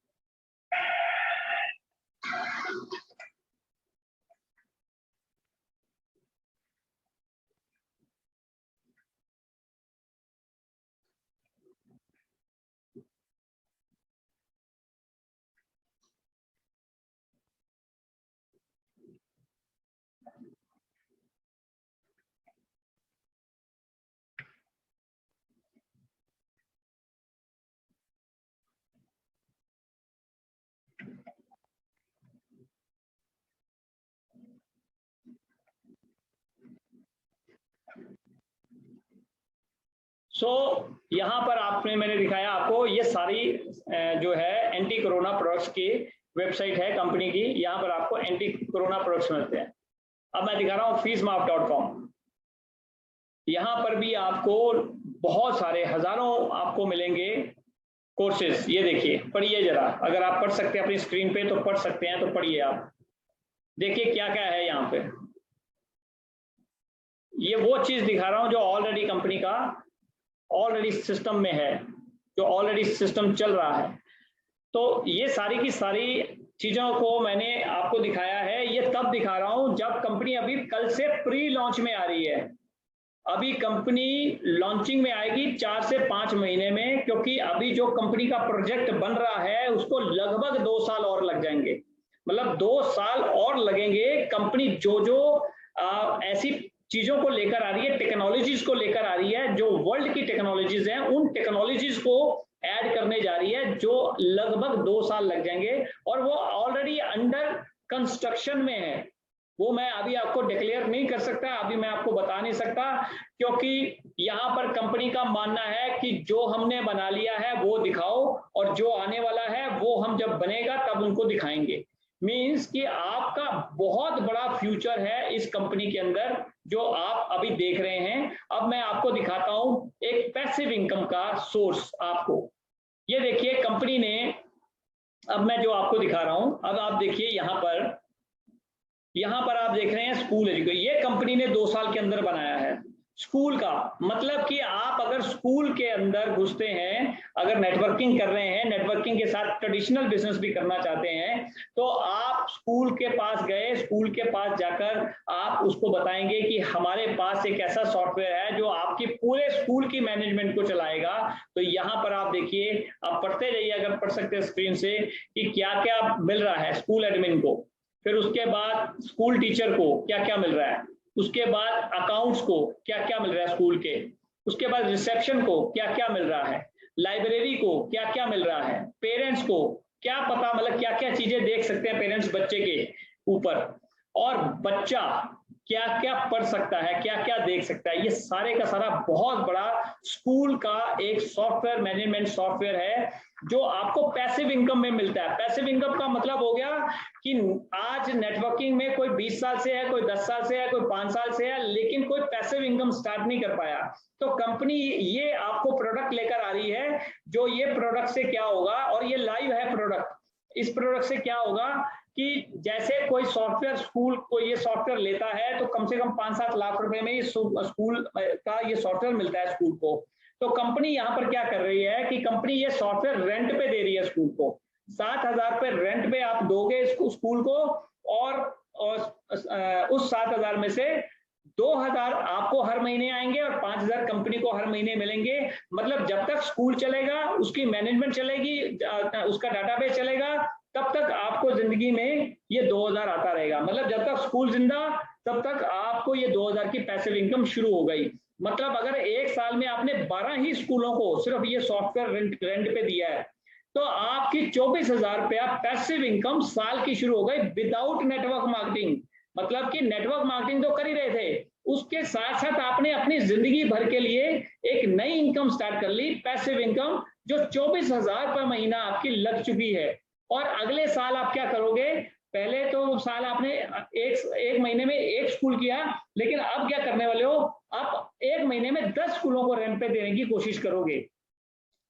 यहाँ पर मैंने दिखाया आपको ये सारी जो है एंटी कोरोना प्रोडक्ट्स की वेबसाइट है कंपनी की। यहाँ पर आपको एंटी कोरोना प्रोडक्ट्स मिलते हैं। अब मैं दिखा रहा हूँ feesmart.com। यहाँ पर भी आपको बहुत सारे हजारों आपको मिलेंगे कोर्सेज। ये देखिए, पढ़िए जरा, अगर आप पढ़ सकते हैं अपनी स्क्रीन पे तो पढ़ सकते हैं, तो पढ़िए आप। देखिए क्या क्या है यहाँ पे। ये वो चीज दिखा रहा हूँ जो ऑलरेडी कंपनी का ऑलरेडी सिस्टम में है, जो ऑलरेडी सिस्टम चल रहा है। तो ये सारी की सारी चीजों को मैंने आपको दिखाया है। ये तब दिखा रहा हूं जब कंपनी अभी कल से प्री लॉन्च में आ रही है। अभी कंपनी लॉन्चिंग में आएगी 4 से 5 महीने में, क्योंकि अभी जो कंपनी का प्रोजेक्ट बन रहा है उसको लगभग 2 साल और लग जाएंगे। मतलब 2 साल और लगेंगे। कंपनी जो ऐसी चीजों को लेकर आ रही है, टेक्नोलॉजीज को लेकर आ रही है, जो वर्ल्ड की टेक्नोलॉजीज हैं, उन टेक्नोलॉजीज को ऐड करने जा रही है, जो लगभग 2 साल लग जाएंगे। और वो ऑलरेडी अंडर कंस्ट्रक्शन में है। वो मैं अभी आपको डिक्लेयर नहीं कर सकता, अभी मैं आपको बता नहीं सकता, क्योंकि यहाँ पर कंपनी का मानना है कि जो हमने बना लिया है वो दिखाओ, और जो आने वाला है वो हम जब बनेगा तब उनको दिखाएंगे। मीन्स कि आपका बहुत बड़ा फ्यूचर है इस कंपनी के अंदर, जो आप अभी देख रहे हैं। अब मैं आपको दिखाता हूं एक पैसिव इनकम का सोर्स आपको। ये देखिए कंपनी ने, अब मैं जो आपको दिखा रहा हूं, अब आप देखिए यहाँ पर आप देख रहे हैं स्कूल एजुकेशन। ये कंपनी ने 2 साल के अंदर बनाया है स्कूल का। मतलब कि आप अगर स्कूल के अंदर घुसते हैं, अगर नेटवर्किंग कर रहे हैं, नेटवर्किंग के साथ ट्रेडिशनल बिजनेस भी करना चाहते हैं, तो आप स्कूल के पास गए, स्कूल के पास जाकर आप उसको बताएंगे कि हमारे पास एक ऐसा सॉफ्टवेयर है जो आपकी पूरे स्कूल की मैनेजमेंट को चलाएगा। तो यहाँ पर आप देखिए, आप पढ़ते जाइए, अगर पढ़ सकते हैं स्क्रीन से, कि क्या क्या मिल रहा है स्कूल एडमिन को, फिर उसके बाद स्कूल टीचर को क्या क्या मिल रहा है, उसके बाद अकाउंट्स को क्या क्या मिल रहा है स्कूल के, उसके बाद रिसेप्शन को क्या क्या मिल रहा है, लाइब्रेरी को क्या क्या मिल रहा है, पेरेंट्स को क्या पता, मतलब क्या क्या चीजें देख सकते हैं पेरेंट्स बच्चे के ऊपर, और बच्चा क्या क्या पढ़ सकता है, क्या क्या देख सकता है। ये सारे का सारा बहुत बड़ा स्कूल का एक सॉफ्टवेयर, मैनेजमेंट सॉफ्टवेयर है, जो आपको पैसिव इनकम में मिलता है। पैसिव इनकम का मतलब हो गया कि आज नेटवर्किंग में कोई 20 साल से है, कोई 10 साल से है, कोई 5 साल से है, लेकिन कोई पैसिव इनकम स्टार्ट नहीं कर पाया। तो कंपनी ये आपको प्रोडक्ट लेकर आ रही है, जो ये प्रोडक्ट से क्या होगा, और ये लाइव है प्रोडक्ट। इस प्रोडक्ट से क्या होगा कि जैसे कोई सॉफ्टवेयर, स्कूल को ये सॉफ्टवेयर लेता है तो कम से कम 5-7 लाख रुपए में स्कूल का ये सॉफ्टवेयर मिलता है स्कूल को। तो कंपनी यहाँ पर क्या कर रही है कि कंपनी ये सॉफ्टवेयर रेंट पे दे रही है स्कूल को। 7,000 रुपए रेंट पे आप दोगे स्कूल को, और उस 7,000 में से 2,000 आपको हर महीने आएंगे और 5,000 कंपनी को हर महीने मिलेंगे। मतलब जब तक स्कूल चलेगा, उसकी मैनेजमेंट चलेगी, उसका डाटाबेस चलेगा, तब तक आपको जिंदगी में ये 2,000 आता रहेगा। मतलब जब तक स्कूल जिंदा, तब तक आपको ये 2,000 की पैसिव इनकम शुरू हो गई। मतलब अगर 1 साल में आपने 12 ही स्कूलों को सिर्फ ये सॉफ्टवेयर रेंट पे दिया है, तो आपकी 24,000 रुपया पैसिव इनकम साल की शुरू हो गई, विदाउट नेटवर्क मार्केटिंग। मतलब कि नेटवर्क मार्केटिंग तो कर ही रहे थे, उसके साथ साथ आपने अपनी जिंदगी भर के लिए एक नई इनकम स्टार्ट कर ली, पैसिव इनकम, जो 24,000 पर महीना आपकी लग चुकी है। और अगले साल आप क्या करोगे, पहले तो साल आपने एक महीने में 1 स्कूल किया, लेकिन अब क्या करने वाले हो, आप 1 महीने में 10 स्कूलों को रेंट पे देने की कोशिश करोगे।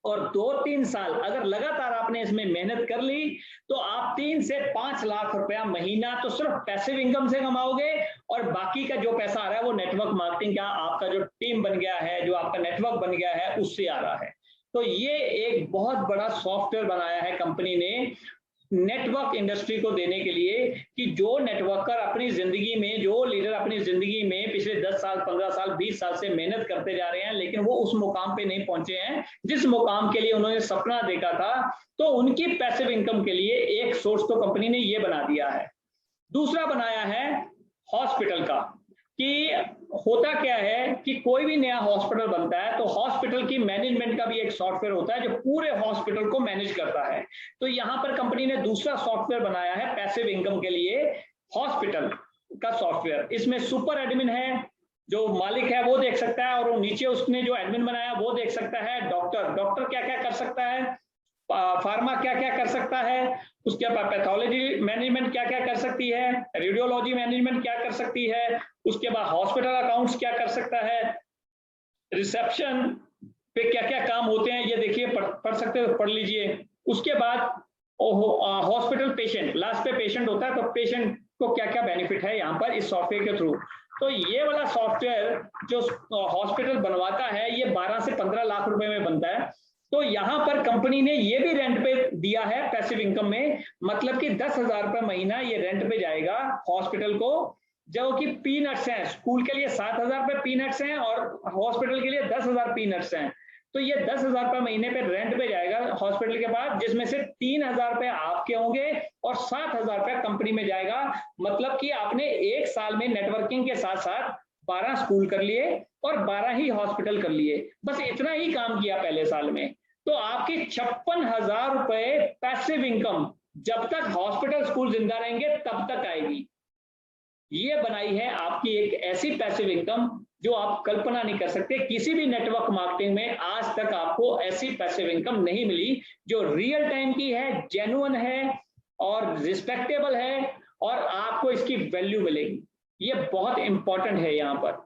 और 2-3 साल अगर लगातार आपने इसमें मेहनत कर ली, तो आप 3 से 5 लाख रुपया महीना तो सिर्फ पैसिव इनकम से कमाओगे, और बाकी का जो पैसा आ रहा है वो नेटवर्क मार्केटिंग का, आपका जो टीम बन गया है, जो आपका नेटवर्क बन गया है, उससे आ रहा है। तो ये एक बहुत बड़ा सॉफ्टवेयर बनाया है कंपनी ने नेटवर्क इंडस्ट्री को देने के लिए, कि जो नेटवर्कर अपनी जिंदगी में, जो लीडर अपनी जिंदगी में पिछले 10 साल, 15 साल, 20 साल से मेहनत करते जा रहे हैं, लेकिन वो उस मुकाम पे नहीं पहुंचे हैं जिस मुकाम के लिए उन्होंने सपना देखा था, तो उनकी पैसिव इनकम के लिए एक सोर्स तो कंपनी ने ये बना दिया है। दूसरा बनाया है हॉस्पिटल का, कि होता क्या है कि कोई भी नया हॉस्पिटल बनता है तो हॉस्पिटल की मैनेजमेंट का भी एक सॉफ्टवेयर होता है जो पूरे हॉस्पिटल को मैनेज करता है। तो यहाँ पर कंपनी ने दूसरा सॉफ्टवेयर बनाया है पैसिव इनकम के लिए, हॉस्पिटल का सॉफ्टवेयर। इसमें सुपर एडमिन है, जो मालिक है वो देख सकता है, और नीचे उसने जो एडमिन बनाया वो देख सकता है। डॉक्टर क्या क्या कर सकता है, फार्मा क्या क्या कर सकता है, उसके बाद पैथोलॉजी मैनेजमेंट क्या क्या कर सकती है, रेडियोलॉजी मैनेजमेंट क्या कर सकती है, उसके बाद हॉस्पिटल अकाउंट्स क्या कर सकता है, रिसेप्शन पे क्या क्या काम होते हैं ये देखिए, पढ़ सकते हो, पढ़ लीजिए। उसके बाद हॉस्पिटल पेशेंट, लास्ट पे पेशेंट होता है, तो पेशेंट को क्या क्या बेनिफिट है यहाँ पर इस सॉफ्टवेयर के थ्रू। तो ये वाला सॉफ्टवेयर जो हॉस्पिटल बनवाता है ये 12 से 15 लाख रुपए में बनता है। तो यहाँ पर कंपनी ने ये भी रेंट पे दिया है पैसिव इनकम में, मतलब कि 10,000 रुपए महीना ये रेंट पे जाएगा हॉस्पिटल को, जो कि पीनट्स हैं। स्कूल के लिए 7,000 रुपए पीनट्स हैं और हॉस्पिटल के लिए 10,000 पीनट्स हैं। तो ये 10,000 रुपए महीने पे रेंट पे जाएगा हॉस्पिटल के पास, जिसमें से 3,000 रुपए आपके होंगे और 7,000 रुपए कंपनी में जाएगा। मतलब कि आपने एक साल में नेटवर्किंग के साथ साथ 12 स्कूल कर लिए और 12 ही हॉस्पिटल कर लिए, बस इतना ही काम किया पहले साल में। तो आपकी 56,000 रुपए पैसिव इनकम जब तक हॉस्पिटल स्कूल जिंदा रहेंगे तब तक आएगी। ये बनाई है आपकी एक ऐसी पैसिव इनकम जो आप कल्पना नहीं कर सकते। किसी भी नेटवर्क मार्केटिंग में आज तक आपको ऐसी पैसिव इनकम नहीं मिली जो रियल टाइम की है, जेन्युइन है और रिस्पेक्टेबल है, और आपको इसकी वैल्यू मिलेगी। ये बहुत इंपॉर्टेंट है यहाँ पर।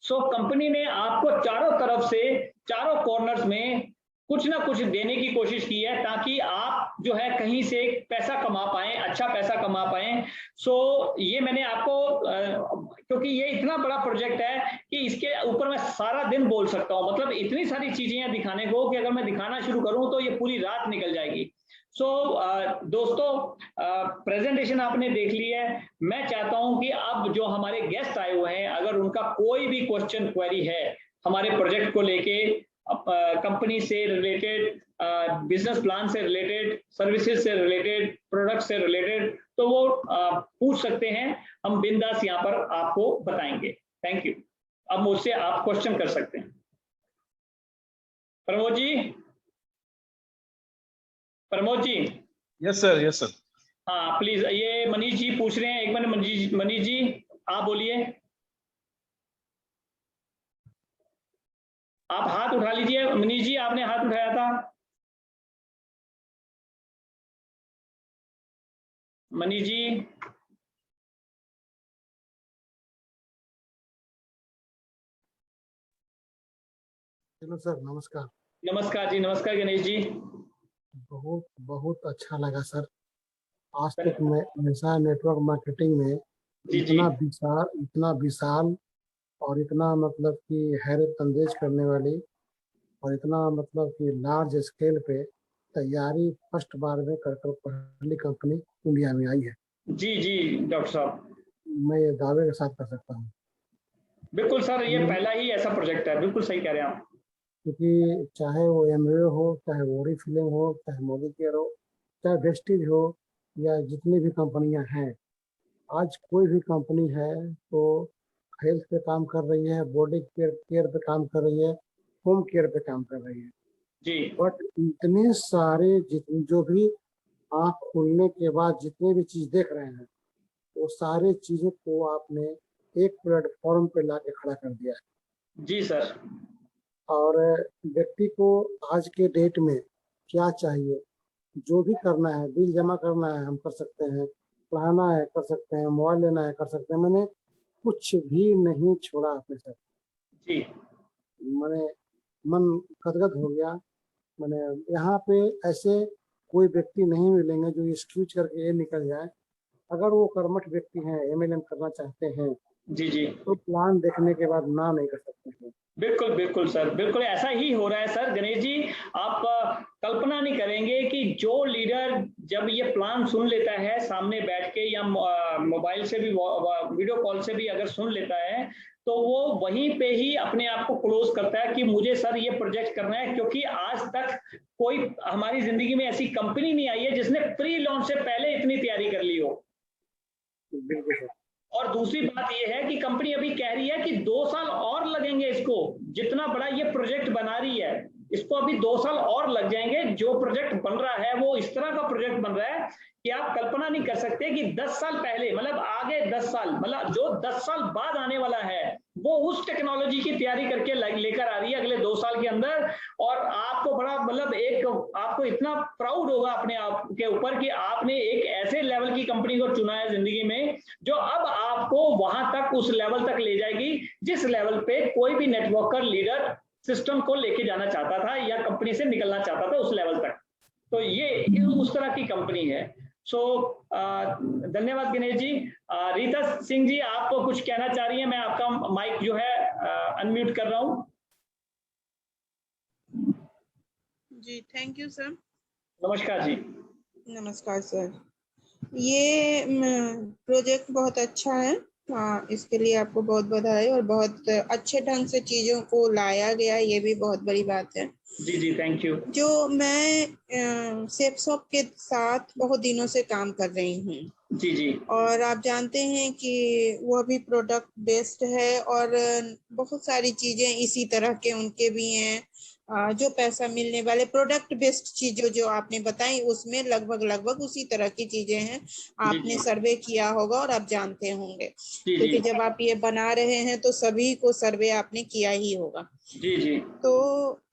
सो कंपनी ने आपको चारों तरफ से, चारों कॉर्नर्स में कुछ ना कुछ देने की कोशिश की है, ताकि आप जो है कहीं से पैसा कमा पाएं, अच्छा पैसा कमा पाएं। सो ये मैंने आपको, क्योंकि ये इतना बड़ा प्रोजेक्ट है कि इसके ऊपर मैं सारा दिन बोल सकता हूं, मतलब इतनी सारी चीजें हैं दिखाने को कि अगर मैं दिखाना शुरू करूं तो ये पूरी रात निकल जाएगी। सो दोस्तों, प्रेजेंटेशन आपने देख ली है। मैं चाहता हूं कि अब जो हमारे गेस्ट आए हुए हैं, अगर उनका कोई भी क्वेश्चन क्वेरी है हमारे प्रोजेक्ट को लेके, कंपनी से रिलेटेड, बिजनेस प्लान से रिलेटेड, सर्विसेज से रिलेटेड, प्रोडक्ट से रिलेटेड, तो वो पूछ सकते हैं। हम बिंदास यहाँ पर आपको बताएंगे। Thank you. अब मुझसे आप क्वेश्चन कर सकते हैं। Pramod ji, Pramod ji. Yes sir, yes sir. हाँ प्लीज, ये मनीष जी पूछ रहे हैं। एक मिनट मनीष जी आप बोलिए, आप हाथ उठा लीजिए। मनीष जी आपने हाथ उठाया था। मनीष जी, हेलो सर, नमस्कार। नमस्कार जी, नमस्कार गणेश जी। बहुत बहुत अच्छा लगा सर। आज तक मैं हमेशा नेटवर्क मार्केटिंग में इतना विशाल और इतना मतलब कि हैरत अंदेज करने वाली और इतना मतलब कि लार्ज स्केल पे तैयारी फर्स्ट बार में कर पहली कंपनी इंडिया में आई है। जी जी डॉक्टर साहब, मैं ये दावे के साथ कर सकता हूँ। बिल्कुल सर, ये पहला ही ऐसा प्रोजेक्ट है। बिल्कुल सही कह रहे हैं आप। क्योंकि चाहे वो एमवे हो, चाहे वोरी फिल्म हो, चाहे मोदी केयर हो, चाहे वेस्टिज हो, या जितनी भी कंपनियां हैं, आज कोई भी कंपनी है तो हेल्थ पे काम कर रही है, बॉडी केयर पे काम कर रही है, होम केयर पे काम कर रही है जी। बट इतने सारे जो भी आँख खुलने के बाद जितने भी चीज देख रहे हैं, वो सारे चीजों को आपने एक प्लेटफॉर्म पे ला के खड़ा कर दिया है। जी सर। और व्यक्ति को आज के डेट में क्या चाहिए, जो भी करना है, बिल जमा करना है हम कर सकते हैं, पढ़ाना है कर सकते हैं, मोबाइल लेना है कर सकते हैं। मैंने कुछ भी नहीं छोड़ा अपने साथ जी। मैंने मन गदगद हो गया। मैंने यहाँ पे ऐसे कोई व्यक्ति नहीं मिलेंगे जो ये स्विच करके ये निकल जाए। अगर वो कर्मठ व्यक्ति हैं, एमएलएम करना चाहते हैं, जी जी, तो प्लान देखने के बाद ना नहीं कर सकते हैं। बिल्कुल बिल्कुल सर, बिल्कुल ऐसा ही हो रहा है सर। गणेश जी, आप कल्पना नहीं करेंगे कि जो लीडर जब ये प्लान सुन लेता है सामने बैठ के, या मोबाइल से भी, वीडियो कॉल से भी अगर सुन लेता है, तो वो वहीं पे ही अपने आप को क्लोज करता है कि मुझे सर ये प्रोजेक्ट करना है। क्योंकि आज तक कोई हमारी जिंदगी में ऐसी कंपनी नहीं आई है जिसने प्री लॉन्च से पहले इतनी तैयारी कर ली हो। बिल्कुल सर। और दूसरी बात ये है कि कंपनी अभी कह रही है कि 2 साल और लगेंगे इसको, जितना बड़ा ये प्रोजेक्ट बना रही है इसको अभी 2 साल और लग जाएंगे। जो प्रोजेक्ट बन रहा है वो इस तरह का प्रोजेक्ट बन रहा है कि आप कल्पना नहीं कर सकते कि 10 साल पहले, मतलब आगे 10 साल, मतलब जो 10 साल बाद आने वाला है वो उस टेक्नोलॉजी की तैयारी करके लेकर आ रही है अगले 2 साल के अंदर। और आपको बड़ा, मतलब एक, आपको इतना प्राउड होगा अपने आप के ऊपर कि आपने एक ऐसे लेवल की कंपनी को चुना है जिंदगी में जो अब आपको वहां तक, उस लेवल तक ले जाएगी जिस लेवल पे कोई भी नेटवर्कर लीडर सिस्टम को लेके जाना चाहता था या कंपनी से निकलना चाहता था उस लेवल तक। तो ये उस तरह की कंपनी है। सो धन्यवाद गणेश जी। रीता सिंह जी, आप कुछ कहना चाह रही हैं? मैं आपका माइक जो है अनम्यूट कर रहा हूं। जी, थैंक यू सर। नमस्कार जी। नमस्कार सर। ये प्रोजेक्ट बहुत अच्छा है, इसके लिए आपको बहुत बधाई, और बहुत अच्छे ढंग से चीजों को लाया गया, ये भी बहुत बड़ी बात है। जी जी, थैंक यू। जो मैं सेपसॉप के साथ बहुत दिनों से काम कर रही हूँ जी जी, और आप जानते हैं कि वह भी प्रोडक्ट बेस्ड है और बहुत सारी चीजें इसी तरह के उनके भी हैं। जो पैसा मिलने वाले प्रोडक्ट बेस्ड चीजें जो आपने बताई उसमें लगभग उसी तरह की चीजें हैं। आपने सर्वे किया होगा और आप जानते होंगे, क्योंकि जब आप ये बना रहे हैं तो सभी को सर्वे आपने किया ही होगा। जी जी। तो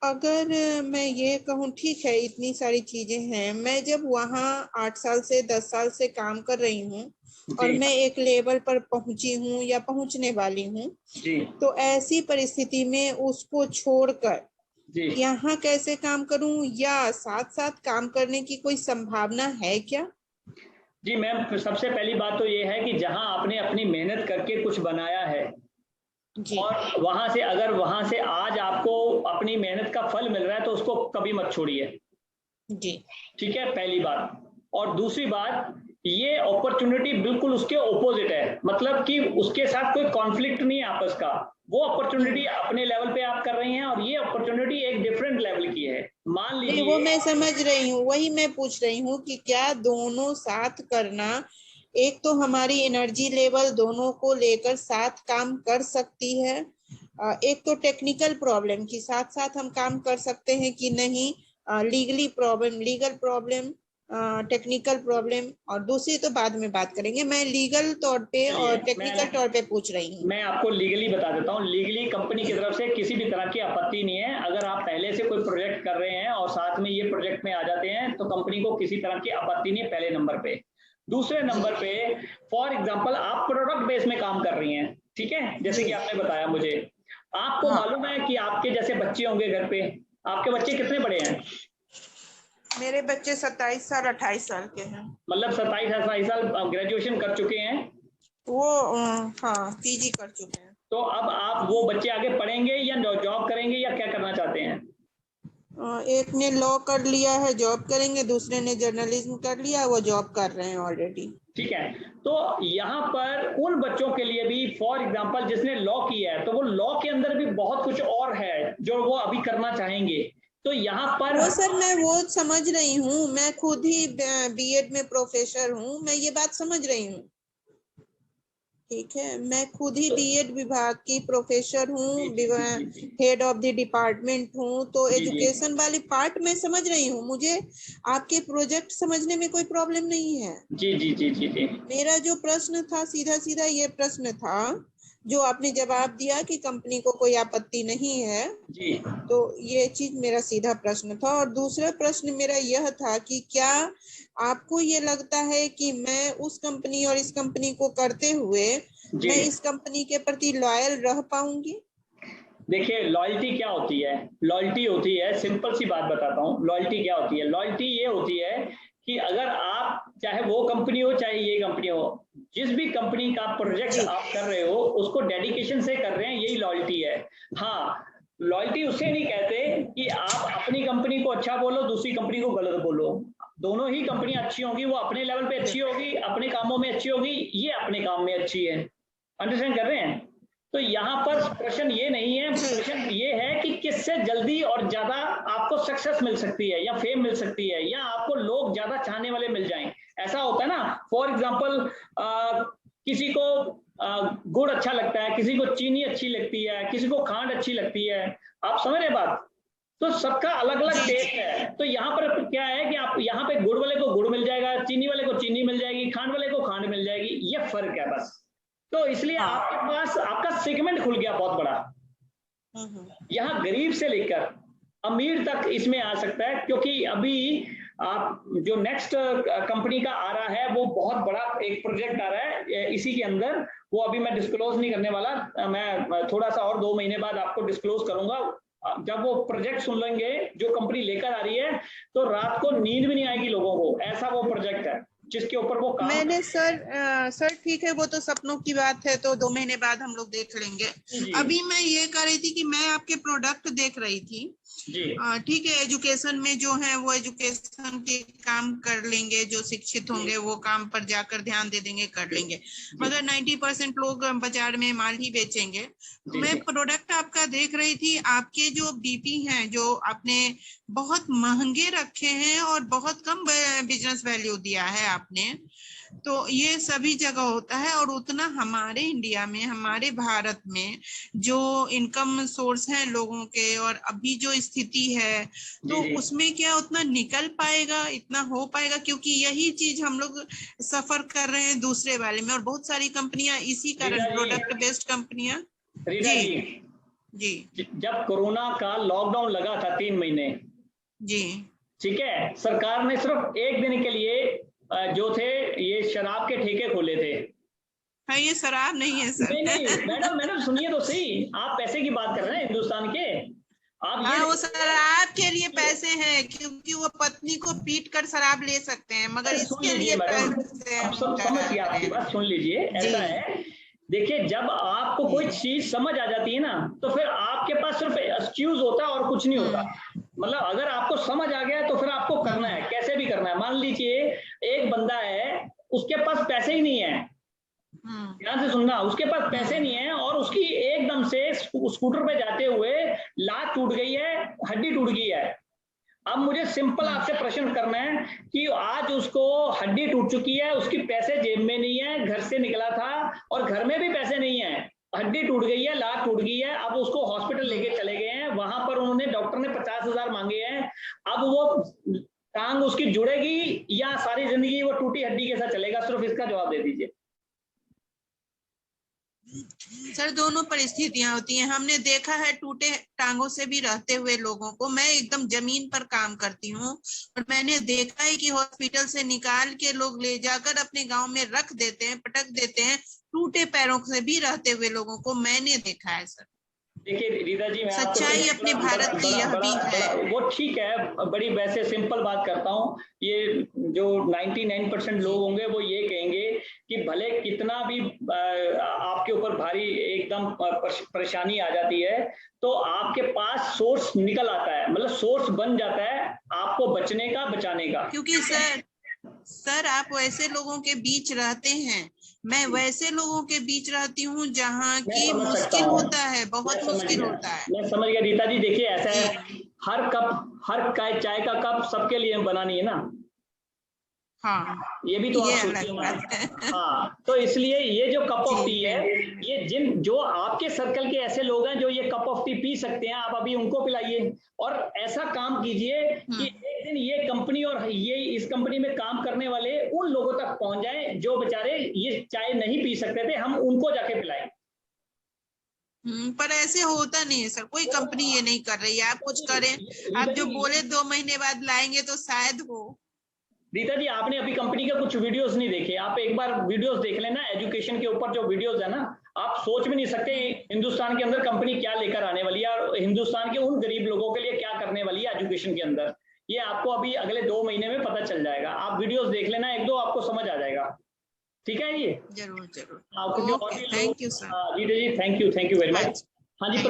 अगर मैं ये कहूँ, ठीक है इतनी सारी चीजें हैं, मैं जब वहाँ 8 साल से 10 साल से काम कर रही हूँ और मैं एक लेवल पर पहुंची हूँ या पहुंचने वाली हूँ, तो ऐसी परिस्थिति में उसको छोड़कर यहाँ कैसे काम करूं, या साथ साथ काम करने की कोई संभावना है क्या? जी मैम, सबसे पहली बात तो ये है कि जहां आपने अपनी मेहनत करके कुछ बनाया है जी, और वहां से, अगर वहां से आज आपको अपनी मेहनत का फल मिल रहा है तो उसको कभी मत छोड़िए जी। ठीक है, पहली बात। और दूसरी बात, ये अपॉर्चुनिटी बिल्कुल उसके ऑपोजिट है, मतलब कि उसके साथ कोई कॉन्फ्लिक्ट नहीं है आपस का। वो अपॉर्चुनिटी अपने लेवल पे आप कर रही हैं और ये अपॉर्चुनिटी एक डिफरेंट लेवल की है। मान लीजिए, वो मैं समझ रही हूँ, वही मैं पूछ रही हूँ कि क्या दोनों साथ करना, एक तो हमारी एनर्जी लेवल दोनों को लेकर साथ काम कर सकती है, एक तो टेक्निकल प्रॉब्लम की साथ साथ हम काम कर सकते हैं कि नहीं, लीगल प्रॉब्लम, टेक्निकल प्रॉब्लम, और दूसरी तो बाद में बात करेंगे। मैं लीगल तौर पे और टेक्निकल तौर पे पूछ रही हूँ। मैं आपको लीगली बता देता हूँ। लीगली कंपनी की तरफ से किसी भी तरह की आपत्ति नहीं है। अगर आप पहले से कोई प्रोजेक्ट कर रहे हैं और साथ में ये प्रोजेक्ट में आ जाते हैं तो कंपनी को किसी तरह की आपत्ति नहीं है, पहले नंबर पे। दूसरे नंबर पे, फॉर एग्जाम्पल आप प्रोडक्ट बेस में काम कर रही हैं, ठीक है, जैसे कि आपने बताया मुझे। आपको मालूम है कि आपके जैसे बच्चे होंगे घर पे। आपके बच्चे कितने बड़े हैं? मेरे बच्चे 27 साल 28 साल के हैं। मतलब 27-28 साल ग्रेजुएशन कर चुके हैं वो? हाँ, पीजी कर चुके हैं। तो अब आप, वो बच्चे आगे पढ़ेंगे या जॉब करेंगे या क्या करना चाहते हैं? एक ने लॉ कर लिया है, जॉब करेंगे, दूसरे ने जर्नलिज्म कर लिया, वो जॉब कर रहे हैं ऑलरेडी। ठीक है, तो यहाँ पर उन बच्चों के लिए भी, फॉर एग्जांपल जिसने लॉ किया है, तो वो लॉ के अंदर भी बहुत कुछ और है जो वो अभी करना चाहेंगे। तो यहाँ पर वो सर मैं वो समझ रही हूँ, मैं खुद ही बीएड में प्रोफेसर हूँ, मैं ये बात समझ रही हूँ, ठीक है। मैं खुद ही बीएड विभाग की प्रोफेसर हूँ, हेड ऑफ द डिपार्टमेंट हूँ, तो एजुकेशन वाली पार्ट मैं समझ रही हूँ। मुझे आपके प्रोजेक्ट समझने में कोई प्रॉब्लम नहीं है। जी जी जी जी जी। मेरा जो प्रश्न था, सीधा सीधा ये प्रश्न था जो आपने जवाब दिया कि कंपनी को कोई आपत्ति नहीं है जी, तो ये चीज मेरा सीधा प्रश्न था। और दूसरा प्रश्न मेरा यह था कि क्या आपको ये लगता है कि मैं उस कंपनी और इस कंपनी को करते हुए मैं इस कंपनी के प्रति लॉयल रह पाऊंगी? देखिए, लॉयल्टी क्या होती है? लॉयल्टी होती है, सिंपल सी बात बताता हूँ, लॉयल्टी क्या होती है। लॉयल्टी ये होती है कि अगर आप, चाहे वो कंपनी हो चाहे ये कंपनी हो, जिस भी कंपनी का प्रोजेक्ट आप कर रहे हो उसको डेडिकेशन से कर रहे हैं, यही लॉयल्टी है। हाँ, लॉयल्टी उसे नहीं कहते कि आप अपनी कंपनी को अच्छा बोलो, दूसरी कंपनी को गलत बोलो। दोनों ही कंपनियां अच्छी होंगी, वो अपने लेवल पे अच्छी होगी, अपने कामों में अच्छी होगी, ये अपने काम में अच्छी है। अंडरस्टैंड कर रहे हैं? तो यहाँ पर प्रश्न ये नहीं है, प्रश्न ये है कि किससे जल्दी और ज्यादा आपको सक्सेस मिल सकती है या फेम मिल सकती है या आपको लोग ज्यादा चाहने वाले मिल जाएं। ऐसा होता है ना, फॉर एग्जाम्पल किसी को गुड़ अच्छा लगता है, किसी को चीनी अच्छी लगती है, किसी को खांड अच्छी लगती है। आप समझ रहे बात? तो सबका अलग अलग टेस्ट है। तो यहाँ पर क्या है कि आप यहाँ पे गुड़ वाले को गुड़ मिल जाएगा, चीनी वाले को चीनी मिल जाएगी, खांड वाले को खांड मिल जाएगी, ये फर्क है बस। तो इसलिए आपके पास आपका सेगमेंट खुल गया बहुत बड़ा। यहाँ गरीब से लेकर अमीर तक इसमें आ सकता है, क्योंकि अभी आप जो नेक्स्ट कंपनी का आ रहा है वो बहुत बड़ा एक प्रोजेक्ट आ रहा है इसी के अंदर, वो अभी मैं डिस्क्लोज नहीं करने वाला, मैं थोड़ा सा और 2 महीने बाद आपको डिस्क्लोज करूंगा। जब वो प्रोजेक्ट सुन लेंगे जो कंपनी लेकर आ रही है, तो रात को नींद भी नहीं आएगी लोगों को, ऐसा वो प्रोजेक्ट है जिसके ऊपर वो काम। मैंने सर ठीक है, वो तो सपनों की बात है, तो 2 महीने बाद हम लोग देख लेंगे। अभी मैं ये कह रही थी कि मैं आपके प्रोडक्ट देख रही थी। ठीक है, एजुकेशन में जो है वो एजुकेशन के काम कर लेंगे, जो शिक्षित होंगे वो काम पर जाकर ध्यान दे देंगे, कर लेंगे, मगर 90% लोग बाजार में माल ही बेचेंगे। मैं प्रोडक्ट आपका देख रही थी, आपके जो बीपी हैं जो आपने बहुत महंगे रखे हैं और बहुत कम बिजनेस वैल्यू दिया है आपने, तो ये सभी जगह होता है। और उतना हमारे इंडिया में, हमारे भारत में जो इनकम सोर्स है लोगों के और अभी जो स्थिति है, तो उसमें क्या उतना निकल पाएगा, इतना हो पाएगा? क्योंकि यही चीज हम लोग सफर कर रहे हैं दूसरे वाले में, और बहुत सारी कंपनियां इसी कारण, प्रोडक्ट बेस्ड कंपनियां। जी, जब कोरोना का लॉकडाउन लगा था 3 महीने, जी ठीक है, सरकार ने सिर्फ 1 दिन के लिए जो थे ये शराब के ठेके खोले थे। हाँ, ये शराब नहीं है सर। नहीं मैडम सुनिए तो सही, आप पैसे की बात कर रहे हैं हिंदुस्तान के। आप हाँ, वो शराब के लिए पैसे हैं, क्योंकि वो पत्नी को पीट कर शराब ले सकते हैं, मगर इसके लिए पैसे आप सब समझ गए, आपकी बात सुन लीजिए। ऐसा है, देखिए, जब आपको कोई चीज समझ आ जाती है ना, तो फिर आपके पास सिर्फ एक्सक्यूज होता है और कुछ नहीं होता। मतलब अगर आपको समझ आ गया तो फिर आपको करना है, कैसे भी करना है। मान लीजिए एक बंदा है, उसके पास पैसे ही नहीं है, ध्यान से सुनना, उसके पास पैसे नहीं है और उसकी एकदम से स्कूटर पे जाते हुए लात टूट गई है, हड्डी टूट गई है। अब मुझे सिंपल आपसे प्रश्न करना है कि आज उसको हड्डी टूट चुकी है, उसकी पैसे जेब में नहीं है, घर से निकला था और घर में भी पैसे नहीं है, हड्डी टूट गई है, लात टूट गई है, अब उसको हॉस्पिटल लेके चले गए हैं, वहां पर उन्होंने, डॉक्टर ने 50,000 मांगे हैं। अब वो टांग उसकी जुड़ेगी या सारी जिंदगी वो टूटी हड्डी के साथ चलेगा? सिर्फ इसका जवाब दे दीजिए। सर, दोनों परिस्थितियां होती हैं। हमने देखा है टूटे टांगों से भी रहते हुए लोगों को। मैं एकदम जमीन पर काम करती हूँ और मैंने देखा है कि हॉस्पिटल से निकाल के लोग ले जाकर अपने गांव में रख देते हैं, पटक देते हैं, टूटे पैरों से भी रहते हुए लोगों को मैंने देखा है सर। देखिए रीता जी, मैं सच्चाई अपने भारत की यह भी है। वो ठीक है, बड़ी वैसे सिंपल बात करता हूँ, ये जो 99% लोग होंगे वो ये कहेंगे कि भले कितना भी आपके ऊपर भारी एकदम परेशानी आ जाती है, तो आपके पास सोर्स निकल आता है, मतलब सोर्स बन जाता है आपको बचने का, बचाने का। क्योंकि सर आप वैसे लोगों के बीच रहते हैं, मैं वैसे लोगों के बीच रहती हूँ जहाँ की मुश्किल होता है, बहुत मुश्किल होता है। मैं समझ गया रीता जी। देखिए ऐसा है, हर चाय का कप सबके लिए बना नहीं है ना। हाँ, ये भी तो आप सोचिए ना। हाँ, तो इसलिए ये जो कप ऑफ टी है, ये जो आपके सर्कल के ऐसे लोग हैं जो ये कप ऑफ टी पी सकते हैं, आप अभी उनको पिलाइए। और ऐसा काम कीजिए कि एक दिन ये कंपनी और ये इस कंपनी में काम करने वाले उन लोगों तक पहुंच जाए जो बेचारे ये चाय नहीं पी सकते थे, हम उनको जाके पिलाएं। पर ऐसे होता नहीं है सर, कोई कंपनी ये नहीं कर रही है। आप कुछ करें, आप जो बोले 2 महीने बाद लाएंगे तो शायद हो। रीता जी, आपने अभी कंपनी के कुछ वीडियोस नहीं देखे, आप एक बार वीडियोस देख लेना, एजुकेशन के ऊपर जो वीडियोस है ना, आप सोच भी नहीं सकते हिंदुस्तान के अंदर कंपनी क्या लेकर आने वाली है और हिंदुस्तान के उन गरीब लोगों के लिए क्या करने वाली है एजुकेशन के अंदर। ये आपको अभी अगले 2 महीने में पता चल जाएगा। आप वीडियोस देख लेना, 1-2 आपको समझ आ जाएगा। ठीक है, ये जरूर। Thank you sir. Rita ji, thank you very much. हाँ जी,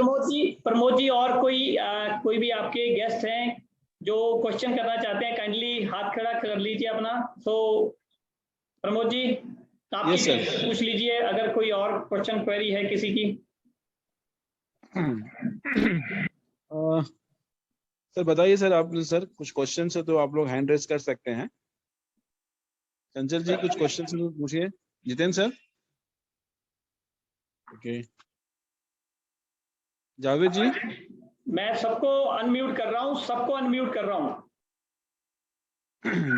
प्रमोद जी और कोई भी आपके गेस्ट हैं जो क्वेश्चन करना चाहते हैं, काइंडली हाथ खड़ा कर लीजिए अपना। तो प्रमोद जी, आप पूछ लीजिए अगर कोई और क्वेश्चन क्वेरी है किसी की। सर बताइए सर, आप सर कुछ क्वेश्चन है तो आप लोग हैंड रेज कर सकते हैं। चंचल जी कुछ क्वेश्चन पूछिए। जितेंद्र सर। ओके जावेद जी, मैं सबको अनम्यूट कर रहा हूँ, सबको अनम्यूट कर रहा हूँ।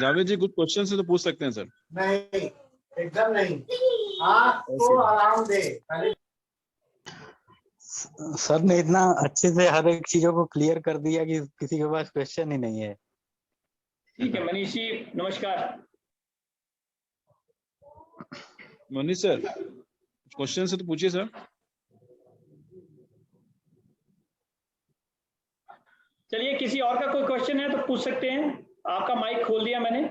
जावेद जी कुछ क्वेश्चन से तो पूछ सकते हैं सर। नहीं, एकदम नहीं, आपको आराम दे। सर ने इतना अच्छे से हर एक चीजों को क्लियर कर दिया कि किसी के पास क्वेश्चन ही नहीं है। ठीक है मनीष जी, नमस्कार। मनीष सर क्वेश्चन से तो पूछिए सर। चलिए किसी और का कोई क्वेश्चन है तो पूछ सकते हैं, आपका माइक खोल दिया मैंने।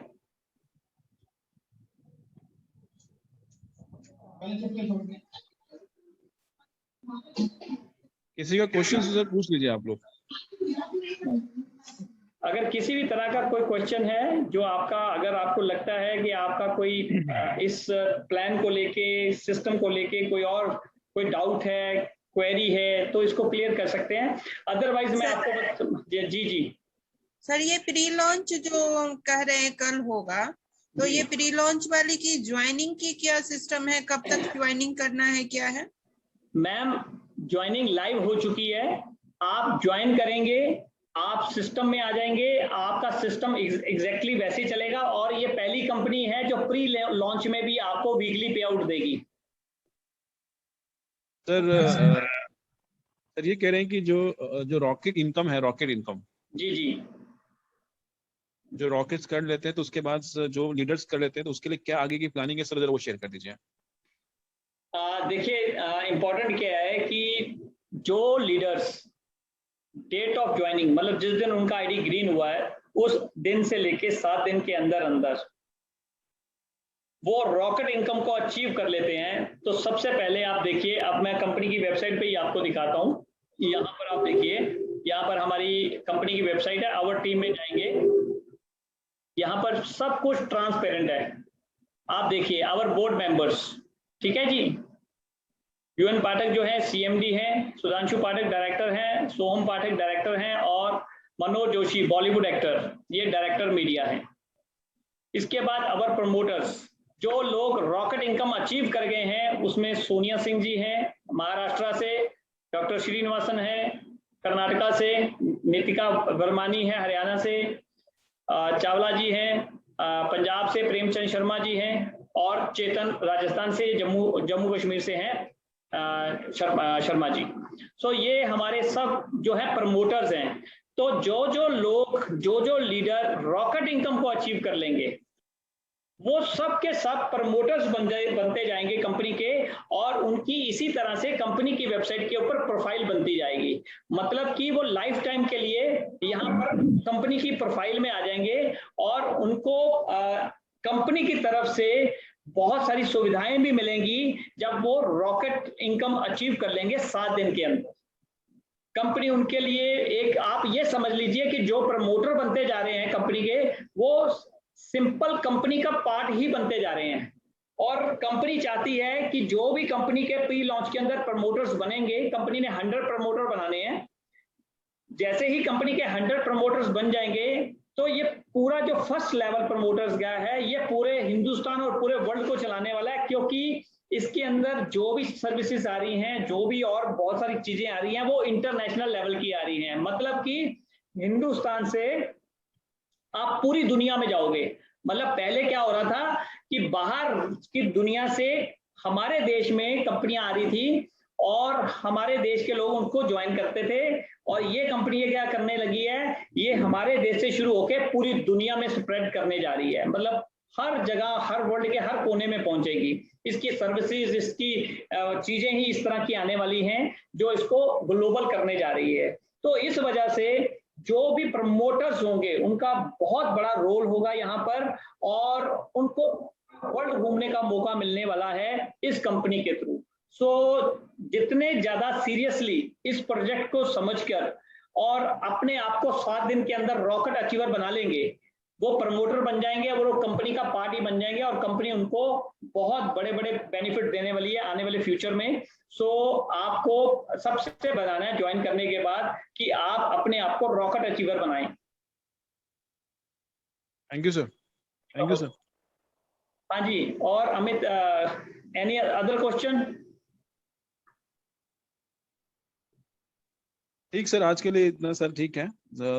किसी का क्वेश्चन से सर पूछ लीजिए आप लोग। अगर किसी भी तरह का कोई क्वेश्चन है जो आपका, अगर आपको लगता है कि आपका कोई इस प्लान को लेके, सिस्टम को लेके कोई और कोई डाउट है, क्वेरी है, तो इसको क्लियर कर सकते हैं। अदरवाइज मैं आपको जी सर ये प्री लॉन्च जो कह रहे हैं कल होगा, तो ये प्री लॉन्च वाली की ज्वाइनिंग की क्या सिस्टम है, कब तक ज्वाइनिंग करना है, क्या है? मैम ज्वाइनिंग लाइव हो चुकी है, आप ज्वाइन करेंगे, आप सिस्टम में आ जाएंगे, आपका सिस्टम एग्जैक्टली वैसे चलेगा। और ये पहली कंपनी है जो प्री लॉन्च में भी आपको वीकली पे आउट देगी। सर ये कह रहे हैं कि जो रॉकेट इनकम है, रॉकेट इनकम जी जो रॉकेट्स कर लेते हैं तो उसके बाद जो लीडर्स कर लेते हैं तो उसके लिए क्या आगे की प्लानिंग है सर, जरा वो शेयर कर दीजिए। देखिए इंपॉर्टेंट क्या है कि जो लीडर्स डेट ऑफ ज्वाइनिंग, मतलब जिस दिन उनका आईडी ग्रीन हुआ है उस दिन से लेके 7 दिन के अंदर अंदर वो रॉकेट इनकम को अचीव कर लेते हैं। तो सबसे पहले आप देखिए, अब मैं कंपनी की वेबसाइट पे ही आपको दिखाता हूँ। यहाँ पर आप देखिए, यहाँ पर हमारी कंपनी की वेबसाइट है, आवर टीम में जाएंगे, यहाँ पर सब कुछ ट्रांसपेरेंट है। आप देखिए आवर बोर्ड मेंबर्स, ठीक है जी। यूएन पाठक जो है सीएमडी हैं, सुधांशु पाठक डायरेक्टर हैं, सोहम पाठक डायरेक्टर हैं, और मनोज जोशी बॉलीवुड एक्टर, ये डायरेक्टर मीडिया है। इसके बाद अवर प्रमोटर्स, जो लोग रॉकेट इनकम अचीव कर गए हैं, उसमें सोनिया सिंह जी हैं महाराष्ट्र से, डॉक्टर श्रीनिवासन है कर्नाटका से, नितिका वर्मानी है हरियाणा से, चावला जी हैं पंजाब से, प्रेमचंद शर्मा जी हैं, और चेतन राजस्थान से, जम्मू कश्मीर से हैं शर्मा जी। सो ये हमारे सब जो है प्रमोटर्स हैं। तो जो लोग, जो लीडर रॉकेट इनकम को अचीव कर लेंगे वो सब के सब प्रमोटर्स बनते जाएंगे कंपनी के, और उनकी इसी तरह से कंपनी की वेबसाइट के ऊपर प्रोफाइल बनती जाएगी। मतलब कि वो लाइफ टाइम के लिए यहाँ पर कंपनी की प्रोफाइल में आ जाएंगे, और उनको कंपनी की तरफ से बहुत सारी सुविधाएं भी मिलेंगी जब वो रॉकेट इनकम अचीव कर लेंगे 7 दिन के अंदर। कंपनी उनके लिए एक, आप ये समझ लीजिए कि जो प्रमोटर बनते जा रहे हैं कंपनी के, वो सिंपल कंपनी का पार्ट ही बनते जा रहे हैं। और कंपनी चाहती है कि जो भी कंपनी के प्री लॉन्च के अंदर प्रमोटर्स बनेंगे, कंपनी ने 100 प्रमोटर बनाने हैं। जैसे ही कंपनी के 100 प्रमोटर्स बन जाएंगे तो ये पूरा जो फर्स्ट लेवल प्रमोटर्स गया है, ये पूरे हिंदुस्तान और पूरे वर्ल्ड को चलाने वाला है, क्योंकि इसके अंदर जो भी सर्विसेज आ रही हैं, जो भी और बहुत सारी चीजें आ रही हैं, वो इंटरनेशनल लेवल की आ रही हैं। मतलब कि हिंदुस्तान से आप पूरी दुनिया में जाओगे। मतलब पहले क्या हो रहा था कि बाहर की दुनिया से हमारे देश में कंपनियां आ रही थी और हमारे देश के लोग उनको ज्वाइन करते थे, और ये कंपनी क्या करने लगी है, ये हमारे देश से शुरू होकर पूरी दुनिया में स्प्रेड करने जा रही है। मतलब हर जगह, हर वर्ल्ड के हर कोने में पहुंचेगी। इसकी सर्विसेज, इसकी चीजें ही इस तरह की आने वाली हैं जो इसको ग्लोबल करने जा रही है। तो इस वजह से जो भी प्रमोटर्स होंगे उनका बहुत बड़ा रोल होगा यहाँ पर, और उनको वर्ल्ड घूमने का मौका मिलने वाला है इस कंपनी के थ्रू। सो जितने ज्यादा सीरियसली इस प्रोजेक्ट को समझकर और अपने आप को 7 दिन के अंदर रॉकेट अचीवर बना लेंगे, वो प्रमोटर बन जाएंगे, वो कंपनी का पार्ट ही बन जाएंगे, और कंपनी उनको बहुत बड़े बड़े बेनिफिट देने वाली है आने वाले फ्यूचर में। सो आपको सबसे बनाना है ज्वाइन करने के बाद कि आप अपने आप को रॉकेट अचीवर बनाएं। Thank you sir. Thank you sir. हाँ जी, और अमित, एनी अदर क्वेश्चन? ठीक सर, आज के लिए इतना सर, ठीक है।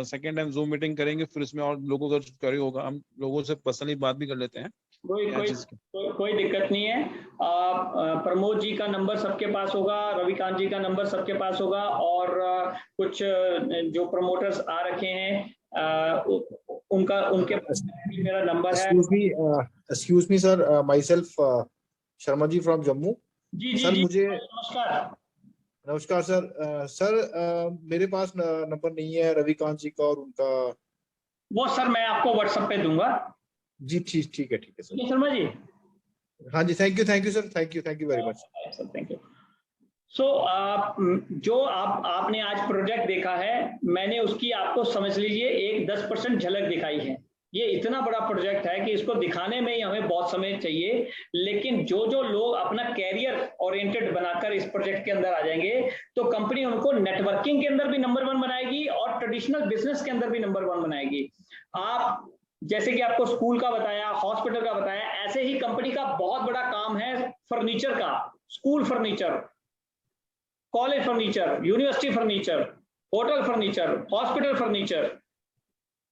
सेकेंड टाइम जूम मीटिंग करेंगे, फिर इसमें और लोगों का क्वेरी होगा, हम लोगों से पर्सनली बात भी कर लेते हैं। कोई दिक्कत नहीं है। प्रमोद जी का नंबर सबके पास होगा, रविकांत जी का नंबर सबके पास होगा, और कुछ जो प्रमोटर्स आ रखे हैं उनके पास भी मेरा नंबर है। Excuse me sir, myself Sharma ji from Jammu. जी सर जी, मुझे नमस्कार सर। मेरे पास नंबर नहीं है रविकांत जी का और उनका। वो सर मैं आपको व्हाट्सएप पे दूंगा। जी ठीक है सर। शर्मा जी, हाँ जी, thank you sir, thank you very much. Thank you. So जो आपने आज प्रोजेक्ट देखा है, मैंने उसकी आपको समझ लीजिए एक 10% झलक दिखाई है। ये इतना बड़ा प्रोजेक्ट है कि इसको दिखाने में ही हमें बहुत समय चाहिए, लेकिन जो लोग अपना कैरियर ओरिएंटेड बनाकर इस प्रोजेक्ट के अंदर आ जाएंगे, तो कंपनी उनको नेटवर्किंग के अंदर भी नंबर 1 बनाएगी और ट्रेडिशनल बिजनेस के अंदर भी नंबर 1 बनाएगी। आप जैसे कि आपको स्कूल का बताया, हॉस्पिटल का बताया, ऐसे ही कंपनी का बहुत बड़ा काम है फर्नीचर का, school furniture, college furniture, university furniture, hotel furniture, hospital furniture.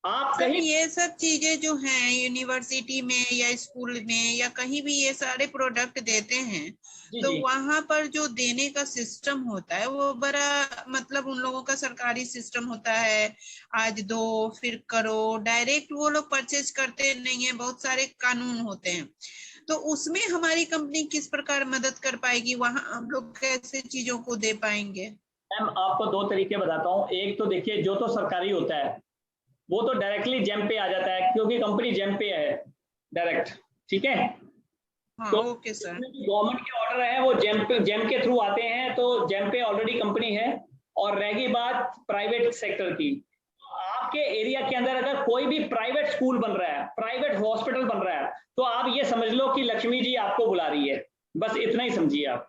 आप सर कहीं ये सब चीजें जो हैं यूनिवर्सिटी में या स्कूल में या कहीं भी ये सारे प्रोडक्ट देते हैं, तो वहां पर जो देने का सिस्टम होता है वो बड़ा मतलब उन लोगों का सरकारी सिस्टम होता है, आज दो फिर करो, डायरेक्ट वो लोग परचेज करते नहीं है, बहुत सारे कानून होते हैं। तो उसमें हमारी कंपनी किस प्रकार मदद कर पाएगी, वहां हम लोग कैसे चीजों को दे पाएंगे? मैम आपको 2 तरीके बताता हूँ। एक तो देखिए, जो तो सरकारी होता है वो तो डायरेक्टली जेम पे आ जाता है, क्योंकि कंपनी जेम पे है डायरेक्ट, ठीक है। हाँ, तो ओके सर। गवर्नमेंट के ऑर्डर है वो जेम के थ्रू आते हैं, तो जेम पे ऑलरेडी कंपनी है। और रहेगी बात प्राइवेट सेक्टर की, आपके एरिया के अंदर अगर कोई भी प्राइवेट स्कूल बन रहा है, प्राइवेट हॉस्पिटल बन रहा है, तो आप ये समझ लो कि लक्ष्मी जी आपको बुला रही है, बस इतना ही समझिए आप।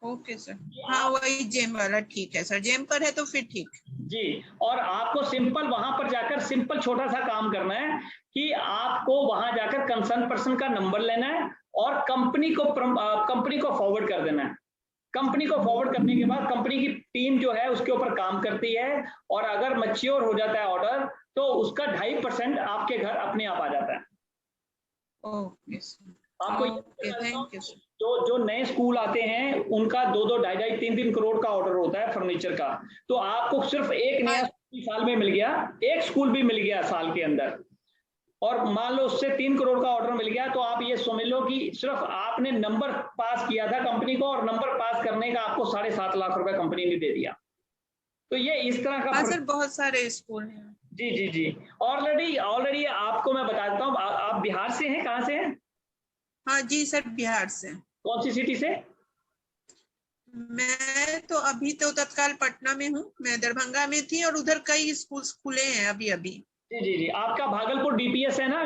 ओके सर, हाँ वही जेम वाला ठीक है सर, जेम पर है तो फिर ठीक जी। और आपको सिंपल वहां पर जाकर सिंपल छोटा सा काम करना है कि आपको वहां जाकर कंसर्न पर्सन का नंबर लेना है और कंपनी को फॉरवर्ड कर देना है। कंपनी को फॉरवर्ड करने के बाद कंपनी की टीम जो है उसके ऊपर काम करती है, और अगर मैच्योर हो जाता है ऑर्डर, तो उसका 2.5% आपके घर अपने आप आ जाता है। ओके सर, आपको थैंक यू सर। जो नए स्कूल आते हैं उनका 2-2, 2.5, 3 करोड़ का ऑर्डर होता है फर्नीचर का, तो आपको सिर्फ एक नया साल में मिल गया, एक स्कूल भी मिल गया साल के अंदर, और मान लो उससे 3 करोड़ का ऑर्डर मिल गया, तो आप ये समझ लो कि सिर्फ आपने नंबर पास किया था कंपनी को, और नंबर पास करने का आपको 7.5 लाख रुपए कंपनी ने दे दिया। तो ये इस तरह का सर बहुत सारे स्कूल हैं। जी ऑलरेडी आपको मैं बता देता हूँ। आप बिहार से हैं? कहाँ से हैं? हाँ जी सर, बिहार से। कौन सी सिटी से? मैं तो अभी तो तत्काल पटना में हूँ, मैं दरभंगा में थी, और उधर कई स्कूल खुले हैं अभी। जी आपका भागलपुर डीपीएस है ना?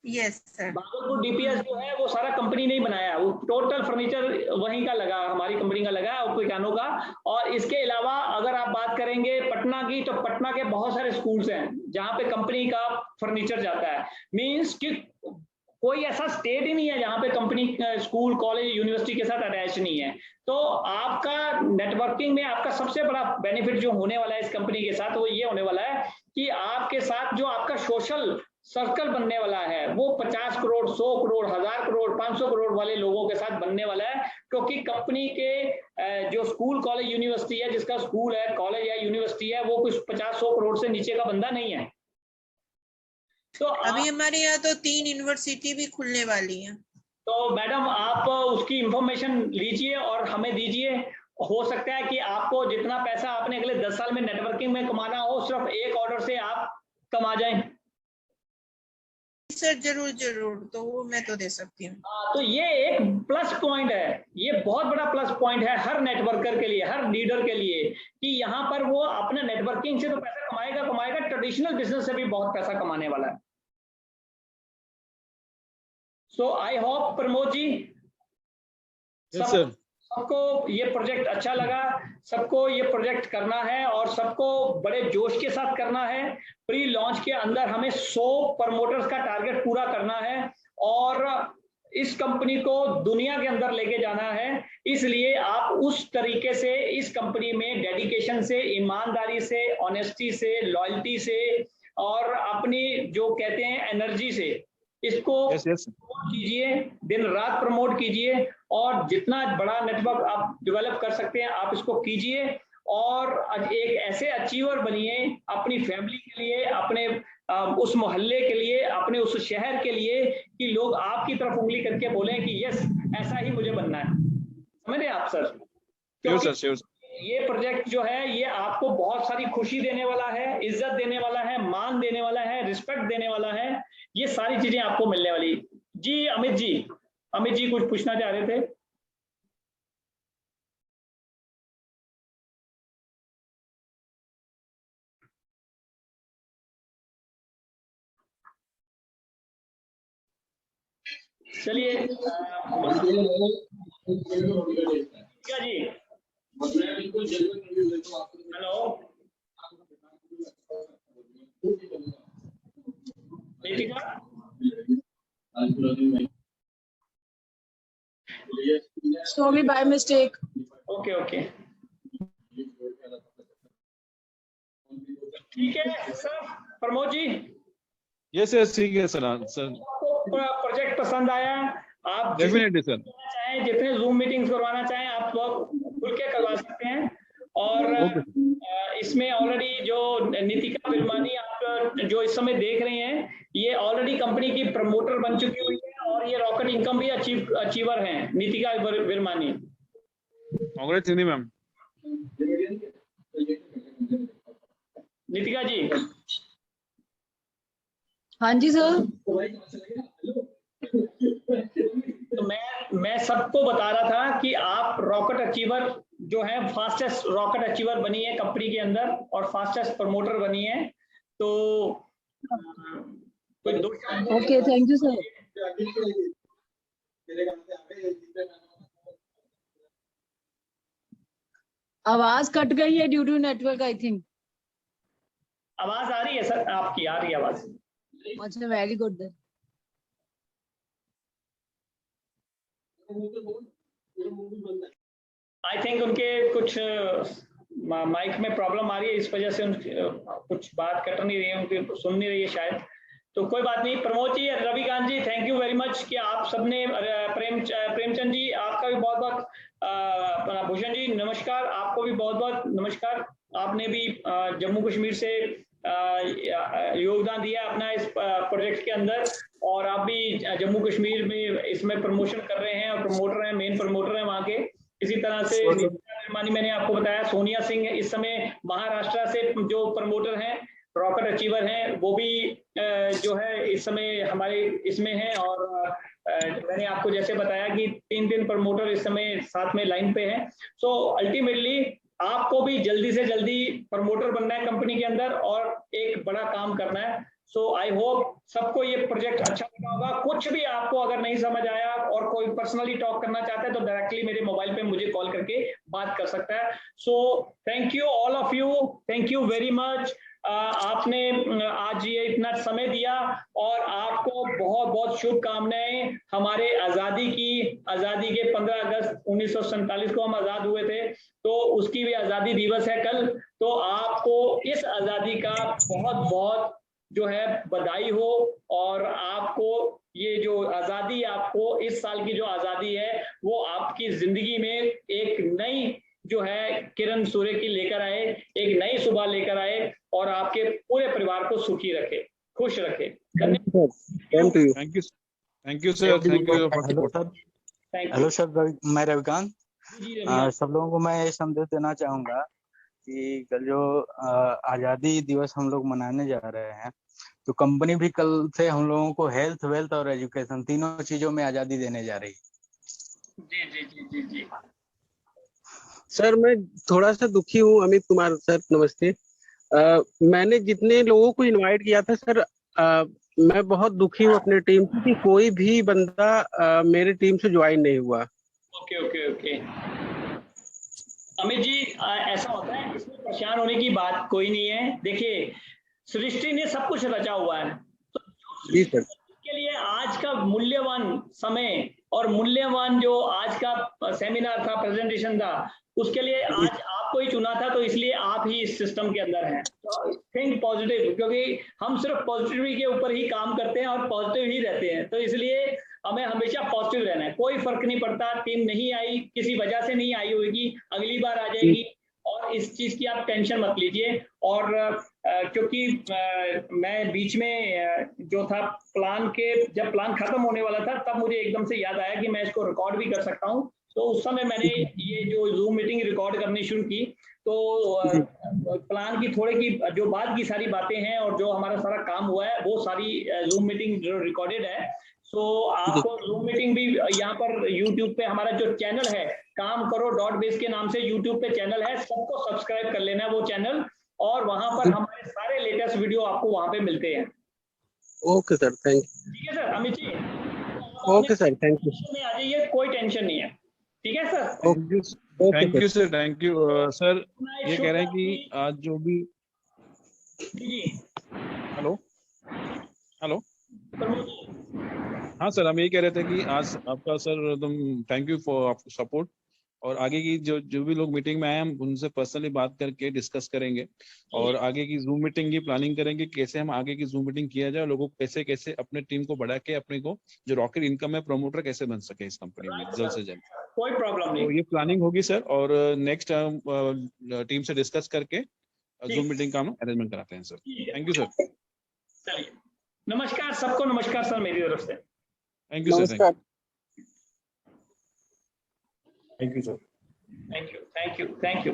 Yes sir. भागलपुर डीपीएस जो है वो सारा कंपनी ने ही बनाया, वो टोटल फर्नीचर वहीं का लगा, हमारी कंपनी का लगा है, कोइकानो का। और इसके अलावा अगर आप बात करेंगे पटना की, तो पटना के बहुत सारे स्कूल्स हैं जहां पे कंपनी का फर्नीचर जाता है। मींस कि कोई ऐसा स्टेट ही नहीं है जहां पे कंपनी स्कूल, कॉलेज, यूनिवर्सिटी के साथ अटैच नहीं है। तो आपका नेटवर्किंग में आपका सबसे बड़ा बेनिफिट जो होने वाला है इस कंपनी के साथ, वो ये होने वाला है कि आपके साथ जो आपका सोशल सर्कल बनने वाला है वो 50 करोड़, 100 करोड़, 1000 करोड़, 500 करोड़ वाले लोगों के साथ बनने वाला है। क्योंकि कंपनी के जो स्कूल, कॉलेज, यूनिवर्सिटी है, जिसका स्कूल है, कॉलेज या यूनिवर्सिटी है, वो कुछ 50-100 करोड़ से नीचे का बंदा नहीं है। तो अभी हमारे यहाँ तो 3 यूनिवर्सिटी भी खुलने वाली है। तो मैडम आप उसकी इंफॉर्मेशन लीजिए और हमें दीजिए। हो सकता है कि आपको जितना पैसा आपने अगले 10 साल में नेटवर्किंग में कमाना हो, सिर्फ एक ऑर्डर से आप कमा जाएं। सर जरूर, तो वो मैं तो दे सकती हूँ। तो ये एक प्लस पॉइंट है, ये बहुत बड़ा प्लस पॉइंट है हर नेटवर्कर के लिए, हर लीडर के लिए, कि यहाँ पर वो अपना नेटवर्किंग से तो पैसा कमाएगा, ट्रेडिशनल बिजनेस से भी बहुत पैसा कमाने वाला है। सो आई होप प्रमोद जी सबको ये प्रोजेक्ट अच्छा लगा, सबको ये प्रोजेक्ट करना है और सबको बड़े जोश के साथ करना है। प्री लॉन्च के अंदर हमें 100 प्रमोटर्स का टारगेट पूरा करना है और इस कंपनी को दुनिया के अंदर लेके जाना है। इसलिए आप उस तरीके से इस कंपनी में डेडिकेशन से, ईमानदारी से, ऑनेस्टी से, लॉयल्टी से और अपनी जो कहते हैं एनर्जी से इसको प्रमोट कीजिए, दिन रात प्रमोट कीजिए और जितना बड़ा नेटवर्क आप डेवलप कर सकते हैं आप इसको कीजिए और एक ऐसे अचीवर बनिए अपनी फैमिली के लिए, अपने उस मोहल्ले के लिए, अपने उस शहर के लिए कि लोग आपकी तरफ उंगली करके बोलें कि यस ऐसा ही मुझे बनना है। समझ रहे आप सर? क्योंकि ये प्रोजेक्ट जो है ये आपको बहुत सारी खुशी देने वाला है, इज्जत देने वाला है, मान देने वाला है, रिस्पेक्ट देने वाला है, ये सारी चीजें आपको मिलने वाली। जी अमित जी कुछ पूछना चाह रहे थे? चलिए जी, hello Sorry, by mistake. Okay ठीक है सर। प्रमोद जी यस ठीक है सर। प्रोजेक्ट पसंद आया? आप डेफिनेटली सर चाहें जितने जूम मीटिंग्स करवाना चाहें आप खुल के करवा सकते हैं और इसमें ऑलरेडी जो नितिका विरमानी आप जो इस समय देख रहे हैं ये ऑलरेडी कंपनी की प्रमोटर बन चुकी हुई है और ये रॉकेट इनकम भी अचीवर हैं नितिका विरमानी। कांग्रेस मैम। नितिका जी। हाँ जी सर। तो मैं सबको बता रहा था कि आप रॉकेट अचीवर जो है फास्टेस्ट रॉकेट अचीवर बनी है कंपनी के अंदर और फास्टेस्ट प्रमोटर बनी है। तो ओके थैंक यू सर। आवाज कट गई है due to network I think. आवाज आ रही है सर? आपकी आ रही है आवाज। अच्छा वेरी गुड। आई थिंक उनके कुछ माइक में प्रॉब्लम आ रही है इस वजह से कुछ बात कट नहीं रही है, उनकी सुन नहीं रही है शायद। तो कोई बात नहीं। प्रमोद जी, रविकांत जी, थैंक यू वेरी मच कि आप सबने प्रेमचंद जी आपका भी बहुत बहुत, भूषण जी नमस्कार, आपको भी बहुत बहुत नमस्कार। आपने भी जम्मू कश्मीर से योगदान दिया अपना इस प्रोजेक्ट के अंदर और आप भी जम्मू कश्मीर में इसमें प्रमोशन कर रहे हैं और प्रमोटर हैं, मेन प्रमोटर हैं वहाँ के। इसी तरह से मैंने आपको बताया सोनिया सिंह इस समय महाराष्ट्र से जो प्रमोटर हैं, रॉकेट अचीवर हैं, वो भी जो है इस समय हमारे इसमें हैं और मैंने आपको जैसे बताया कि 3 प्रमोटर इस समय साथ में लाइन पे हैं। सो अल्टीमेटली आपको भी जल्दी से जल्दी प्रमोटर बनना है कंपनी के अंदर और एक बड़ा काम करना है। सो आई होप सबको ये प्रोजेक्ट अच्छा लगा होगा। कुछ भी आपको अगर नहीं समझ आया और कोई पर्सनली टॉक करना चाहता है तो डायरेक्टली मेरे मोबाइल पे मुझे कॉल करके बात कर सकता है। So thank you all of you, thank you very much. आपने आज ये इतना समय दिया और आपको बहुत बहुत शुभकामनाएं। हमारे आजादी के 15 अगस्त 1947 को हम आजाद हुए थे, तो उसकी भी आजादी दिवस है कल। तो आपको इस आजादी का बहुत बहुत जो है बधाई हो और आपको ये जो आजादी, आपको इस साल की जो आजादी है वो आपकी जिंदगी में एक नई जो है किरण सूर्य की लेकर आए, एक नई सुबह लेकर आए और आपके पूरे परिवार को सुखी रखे, खुश रखे। Thank you sir. Hello sir, मैं रविकांत। सब लोगों को मैं ये संदेश देना चाहूंगा कि कल जो आजादी दिवस हम लोग मनाने जा रहे हैं, तो कंपनी भी कल से हम लोगों को हेल्थ, वेल्थ और एजुकेशन तीनों चीजों में आजादी देने जा रही है। जी जी जी जी जी। सर मैं थोड़ा सा दुखी हूँ। अमित कुमार सर नमस्ते। मैंने जितने लोगों को इनवाइट किया था सर, मैं बहुत दुखी हूँ अपने टीम से कि कोई भी बंदा मेरे टीम से ज्वाइन नहीं हुआ। Okay okay okay Amit ji, ऐसा होता है, इसमें परेशान होने की बात कोई नहीं है। देखिए सृष्टि ने सब कुछ रचा हुआ है, तो जी सर, के लिए आज का मूल्यवान समय और मूल्यवान जो आज का सेमिनार था, प्रेजेंटेशन था, उसके लिए आज आपको ही चुना था, तो इसलिए आप ही इस सिस्टम के अंदर हैं। तो थिंक पॉजिटिव, क्योंकि हम सिर्फ पॉजिटिविटी के ऊपर ही काम करते हैं और पॉजिटिव ही रहते हैं, तो इसलिए हमें हमेशा पॉजिटिव रहना है। कोई फर्क नहीं पड़ता, टीम नहीं आई, किसी वजह से नहीं आई होगी, अगली बार आ जाएगी, और इस चीज की आप टेंशन मत लीजिए। और क्योंकि मैं बीच में जो था प्लान के, जब प्लान खत्म होने वाला था, तब मुझे एकदम से याद आया कि मैं इसको रिकॉर्ड भी कर सकता हूँ, तो उस समय मैंने ये जो जूम मीटिंग रिकॉर्ड करनी शुरू की। तो प्लान की थोड़े की जो बाद की सारी बातें हैं और जो हमारा सारा काम हुआ है, वो सारी जूम मीटिंग जो रिकॉर्डेड है। सो आपको जूम मीटिंग भी यहाँ पर यूट्यूब पे हमारा जो चैनल है, काम करो .biz के नाम से यूट्यूब पे चैनल है, सबको सब्सक्राइब कर लेना है वो चैनल, और वहां पर हमारे सारे लेटेस्ट वीडियो आपको वहां पे मिलते हैं। Okay sir, thank you. ठीक है sir Amit ji, okay sir, thank you. आ जाइए, कोई टेंशन नहीं है। ठीक है sir, thank you sir, thank you sir. ये कह रहे हैं कि आज जो भी जी हेलो हाँ सर, हम यही कह रहे थे कि आज आपका सर एकदम थैंक यू फॉर सपोर्ट, और आगे की जो भी लोग मीटिंग में आए, हम उनसे पर्सनली बात करके डिस्कस करेंगे, और आगे की जूम मीटिंग की प्लानिंग करेंगे, कैसे हम आगे की जूम मीटिंग किया जाए, लोगों को कैसे अपने टीम को बढ़ा के अपने को जो रॉकेट इनकम है प्रमोटर कैसे बन सके इस कंपनी में जल्द से जल्द। कोई प्रॉब्लम नहीं, तो ये प्लानिंग होगी सर, और नेक्स्ट टीम से डिस्कस करके जूम मीटिंग का हम अरेंजमेंट कराते हैं सर। Thank you sir. चलिए, नमस्कार सबको, नमस्कार सर मेरी तरफ से। Thank you sir, thank you sir, thank you.